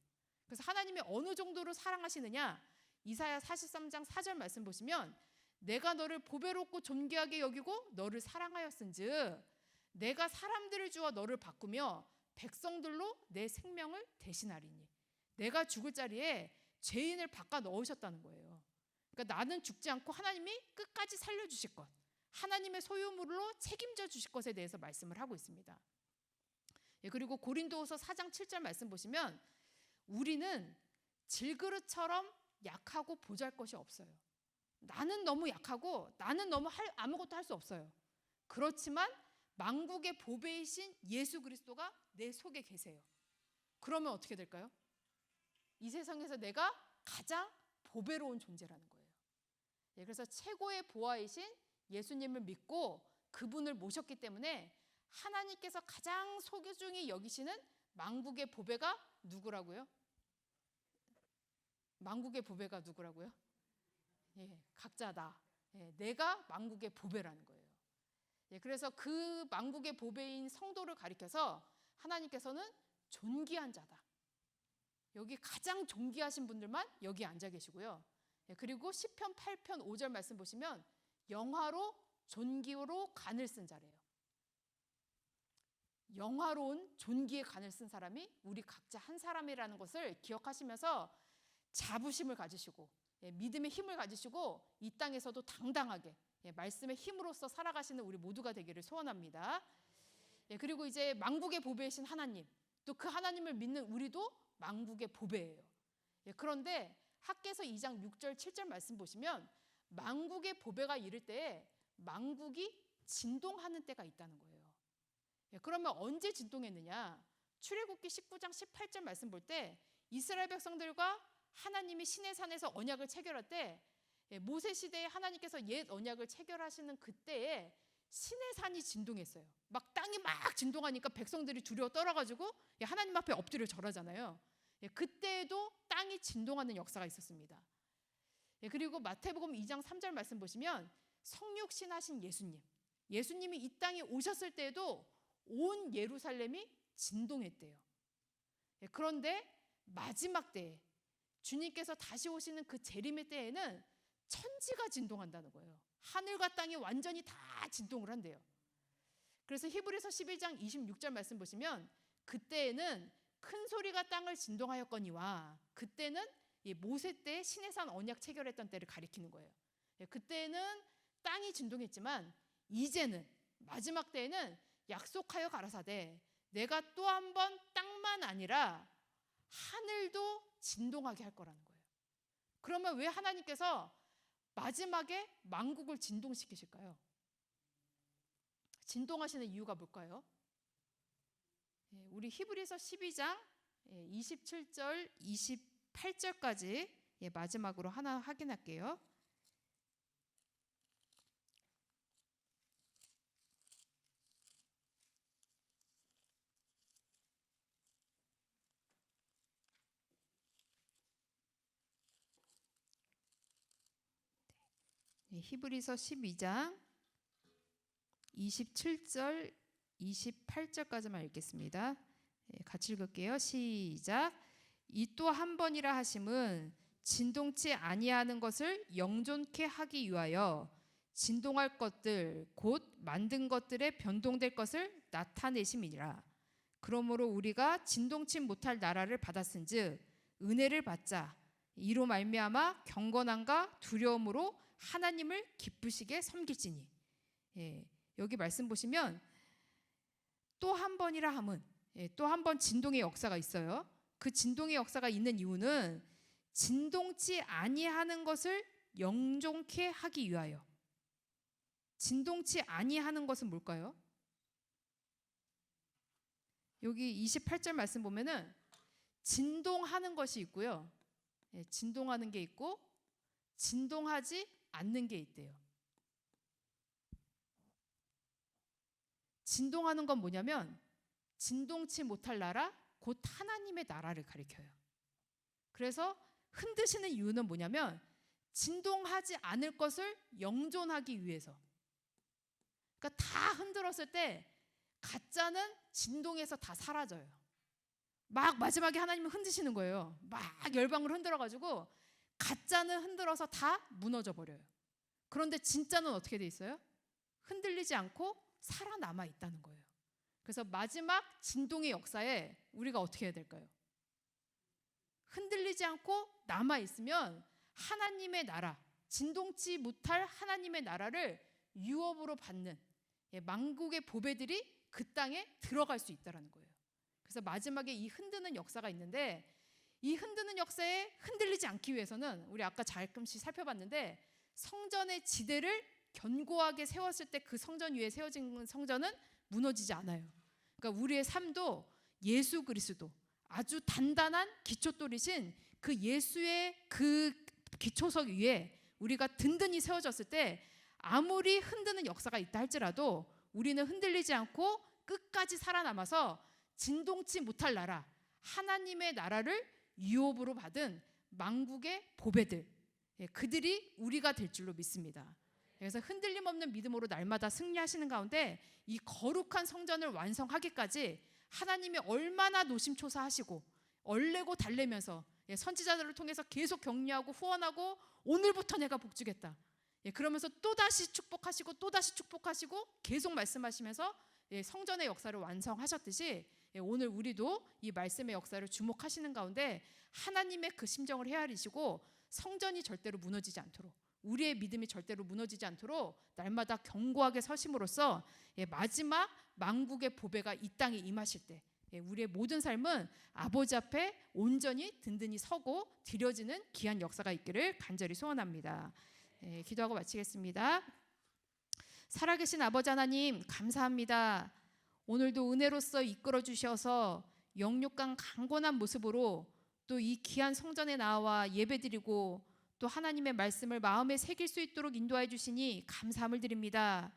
B: 그래서 하나님이 어느 정도로 사랑하시느냐? 이사야 43장 4절 말씀 보시면 내가 너를 보배롭고 존귀하게 여기고 너를 사랑하였은즉 내가 사람들을 주어 너를 바꾸며 백성들로 내 생명을 대신하리니. 내가 죽을 자리에 죄인을 바꿔 넣으셨다는 거예요. 그러니까 나는 죽지 않고 하나님이 끝까지 살려주실 것, 하나님의 소유물로 책임져 주실 것에 대해서 말씀을 하고 있습니다. 그리고 고린도후서 4장 7절 말씀 보시면 우리는 질그릇처럼 약하고 보잘것이 없어요. 나는 너무 약하고 나는 너무 아무것도 할 수 없어요. 그렇지만 만국의 보배이신 예수 그리스도가 내 속에 계세요. 그러면 어떻게 될까요? 이 세상에서 내가 가장 보배로운 존재라는 거예요. 그래서 최고의 보아이신 예수님을 믿고 그분을 모셨기 때문에 하나님께서 가장 소중히 여기시는 만국의 보배가 누구라고요? 만국의 보배가 누구라고요? 각자다. 내가 만국의 보배라는 거예요. 그래서 그 만국의 보배인 성도를 가리켜서 하나님께서는 존귀한 자다. 여기 가장 존귀하신 분들만 여기 앉아 계시고요. 그리고 시편 8편 5절 말씀 보시면 영화로 존귀로 간을 쓴 자래요. 영화로운 존귀의 간을 쓴 사람이 우리 각자 한 사람이라는 것을 기억하시면서 자부심을 가지시고 믿음의 힘을 가지시고 이 땅에서도 당당하게 말씀의 힘으로써 살아가시는 우리 모두가 되기를 소원합니다. 그리고 이제 만국의 보배이신 하나님, 또 그 하나님을 믿는 우리도 만국의 보배예요. 그런데 학개서 2장 6절 7절 말씀 보시면 만국의 보배가 이를 때에 만국이 진동하는 때가 있다는 거예요. 그러면 언제 진동했느냐? 출애굽기 19장 18절 말씀 볼 때 이스라엘 백성들과 하나님이 시내산에서 언약을 체결할 때 모세 시대에 하나님께서 옛 언약을 체결하시는 그때에 시내산이 진동했어요. 막 땅이 막 진동하니까 백성들이 두려워 떨어가지고 하나님 앞에 엎드려 절하잖아요. 그때에도 땅이 진동하는 역사가 있었습니다. 그리고 마태복음 2장 3절 말씀 보시면 성육신하신 예수님이 이 땅에 오셨을 때에도 온 예루살렘이 진동했대요. 그런데 마지막 때에 주님께서 다시 오시는 그 재림의 때에는 천지가 진동한다는 거예요. 하늘과 땅이 완전히 다 진동을 한대요. 그래서 히브리서 11장 26절 말씀 보시면 그때에는 큰 소리가 땅을 진동하였거니와, 그때는 모세 때 시내산 언약 체결했던 때를 가리키는 거예요. 그때는 땅이 진동했지만 이제는 마지막 때에는 약속하여 가라사대 내가 또 한 번 땅만 아니라 하늘도 진동하게 할 거라는 거예요. 그러면 왜 하나님께서 마지막에 만국을 진동시키실까요? 진동하시는 이유가 뭘까요? 우리 히브리서 12장 27절 28절까지 마지막으로 하나 확인할게요. 히브리서 12장 27절 28절까지만 읽겠습니다. 같이 읽을게요. 시작. 이 또 한 번이라 하심은 진동치 아니하는 것을 영존케 하기 위하여 진동할 것들 곧 만든 것들에 변동될 것을 나타내심이니라. 그러므로 우리가 진동치 못할 나라를 받았은즉 은혜를 받자 이로 말미암아 경건함과 두려움으로 하나님을 기쁘시게 섬길지니. 여기 말씀 보시면 또 한 번이라 함은 또 한 번 진동의 역사가 있어요. 그 진동의 역사가 있는 이유는 진동치 아니하는 것을 영존케 하기 위하여. 진동치 아니하는 것은 뭘까요? 여기 28절 말씀 보면은 진동하는 것이 있고요. 진동하는 게 있고 진동하지 않는 게 있대요. 진동하는 건 뭐냐면 진동치 못할 나라, 곧 하나님의 나라를 가리켜요. 그래서 흔드시는 이유는 뭐냐면 진동하지 않을 것을 영존하기 위해서. 그러니까 다 흔들었을 때 가짜는 진동에서 다 사라져요. 막 마지막에 하나님은 흔드시는 거예요. 막 열방을 흔들어가지고 가짜는 흔들어서 다 무너져 버려요. 그런데 진짜는 어떻게 돼 있어요? 흔들리지 않고 살아남아 있다는 거예요. 그래서 마지막 진동의 역사에 우리가 어떻게 해야 될까요? 흔들리지 않고 남아 있으면 하나님의 나라, 진동치 못할 하나님의 나라를 유업으로 받는 만국의 보배들이 그 땅에 들어갈 수 있다라는 거예요. 그래서 마지막에 이 흔드는 역사가 있는데, 이 흔드는 역사에 흔들리지 않기 위해서는 우리 아까 잠깐씩 살펴봤는데, 성전의 지대를 견고하게 세웠을 때 그 성전 위에 세워진 성전은 무너지지 않아요. 그러니까 우리의 삶도 예수 그리스도, 아주 단단한 기초돌이신 그 예수의 그 기초석 위에 우리가 든든히 세워졌을 때 아무리 흔드는 역사가 있다 할지라도 우리는 흔들리지 않고 끝까지 살아남아서 진동치 못할 나라, 하나님의 나라를 유업으로 받은 만국의 보배들, 그들이 우리가 될 줄로 믿습니다. 그래서 흔들림 없는 믿음으로 날마다 승리하시는 가운데 이 거룩한 성전을 완성하기까지 하나님이 얼마나 노심초사하시고 얼레고 달래면서 선지자들을 통해서 계속 격려하고 후원하고 오늘부터 내가 복주겠다, 그러면서 또다시 축복하시고 또다시 축복하시고 계속 말씀하시면서 성전의 역사를 완성하셨듯이 오늘 우리도 이 말씀의 역사를 주목하시는 가운데 하나님의 그 심정을 헤아리시고 성전이 절대로 무너지지 않도록, 우리의 믿음이 절대로 무너지지 않도록 날마다 견고하게 서심으로써 마지막 만국의 보배가 이 땅에 임하실 때 우리의 모든 삶은 아버지 앞에 온전히 든든히 서고 드려지는 귀한 역사가 있기를 간절히 소원합니다. 기도하고 마치겠습니다. 살아계신 아버지 하나님, 감사합니다. 오늘도 은혜로서 이끌어 주셔서 영육간 강건한 모습으로 또 이 귀한 성전에 나와 예배드리고 또 하나님의 말씀을 마음에 새길 수 있도록 인도해 주시니 감사함을 드립니다.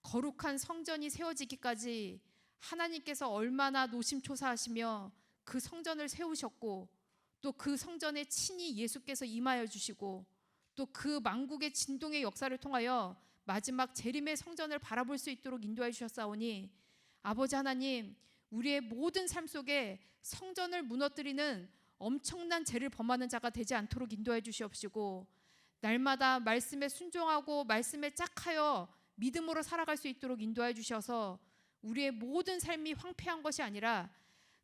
B: 거룩한 성전이 세워지기까지 하나님께서 얼마나 노심초사하시며 그 성전을 세우셨고 또 그 성전에 친히 예수께서 임하여 주시고 또 그 만국의 진동의 역사를 통하여 마지막 재림의 성전을 바라볼 수 있도록 인도해 주셨사오니 아버지 하나님, 우리의 모든 삶 속에 성전을 무너뜨리는 엄청난 죄를 범하는 자가 되지 않도록 인도해 주시옵시고 날마다 말씀에 순종하고 말씀에 짝하여 믿음으로 살아갈 수 있도록 인도해 주셔서 우리의 모든 삶이 황폐한 것이 아니라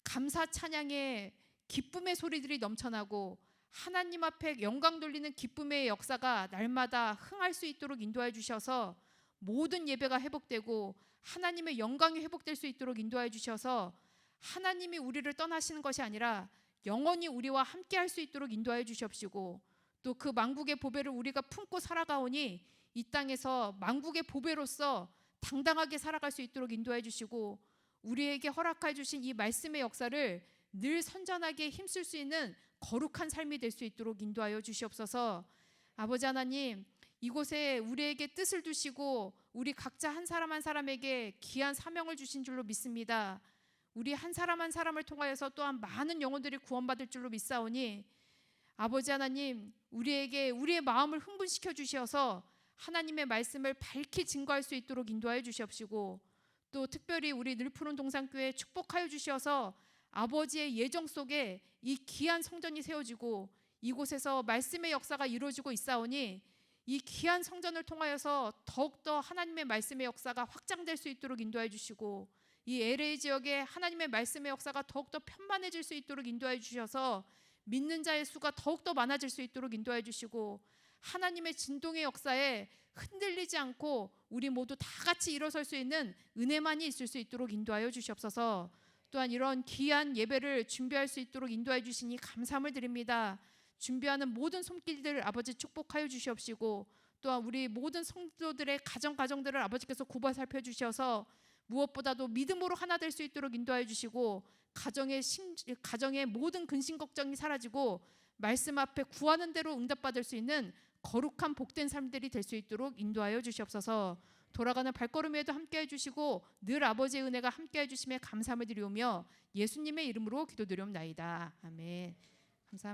B: 감사 찬양의 기쁨의 소리들이 넘쳐나고 하나님 앞에 영광 돌리는 기쁨의 역사가 날마다 흥할 수 있도록 인도해 주셔서 모든 예배가 회복되고 하나님의 영광이 회복될 수 있도록 인도해 주셔서 하나님이 우리를 떠나시는 것이 아니라 영원히 우리와 함께 할 수 있도록 인도해 주시옵시고 또 그 만국의 보배를 우리가 품고 살아가오니 이 땅에서 만국의 보배로서 당당하게 살아갈 수 있도록 인도해 주시고 우리에게 허락해 주신 이 말씀의 역사를 늘 선전하게 힘쓸 수 있는 거룩한 삶이 될 수 있도록 인도하여 주시옵소서. 아버지 하나님, 이곳에 우리에게 뜻을 두시고 우리 각자 한 사람 한 사람에게 귀한 사명을 주신 줄로 믿습니다. 우리 한 사람 한 사람을 통하여서 또한 많은 영혼들이 구원받을 줄로 믿사오니 아버지 하나님, 우리에게 우리의 마음을 흥분시켜 주셔서 하나님의 말씀을 밝히 증거할 수 있도록 인도하여 주시옵시고 또 특별히 우리 늘푸른 동산교회 축복하여 주셔서 아버지의 예정 속에 이 귀한 성전이 세워지고 이곳에서 말씀의 역사가 이루어지고 있사오니 이 귀한 성전을 통하여서 더욱더 하나님의 말씀의 역사가 확장될 수 있도록 인도해 주시고 이 LA 지역에 하나님의 말씀의 역사가 더욱더 편만해질 수 있도록 인도해 주셔서 믿는 자의 수가 더욱더 많아질 수 있도록 인도해 주시고 하나님의 진동의 역사에 흔들리지 않고 우리 모두 다 같이 일어설 수 있는 은혜만이 있을 수 있도록 인도하여 주시옵소서. 또한 이런 귀한 예배를 준비할 수 있도록 인도해 주시니 감사함을 드립니다. 준비하는 모든 손길들 아버지 축복하여 주시옵시고 또한 우리 모든 성도들의 가정들을 아버지께서 굽어 살펴주셔서 무엇보다도 믿음으로 하나 될 수 있도록 인도하여 주시고 가정의 모든 근심 걱정이 사라지고 말씀 앞에 구하는 대로 응답받을 수 있는 거룩한 복된 삶들이 될 수 있도록 인도하여 주시옵소서. 돌아가는 발걸음에도 함께해 주시고 늘 아버지의 은혜가 함께해 주심에 감사함을 드리오며 예수님의 이름으로 기도드리옵나이다. 아멘.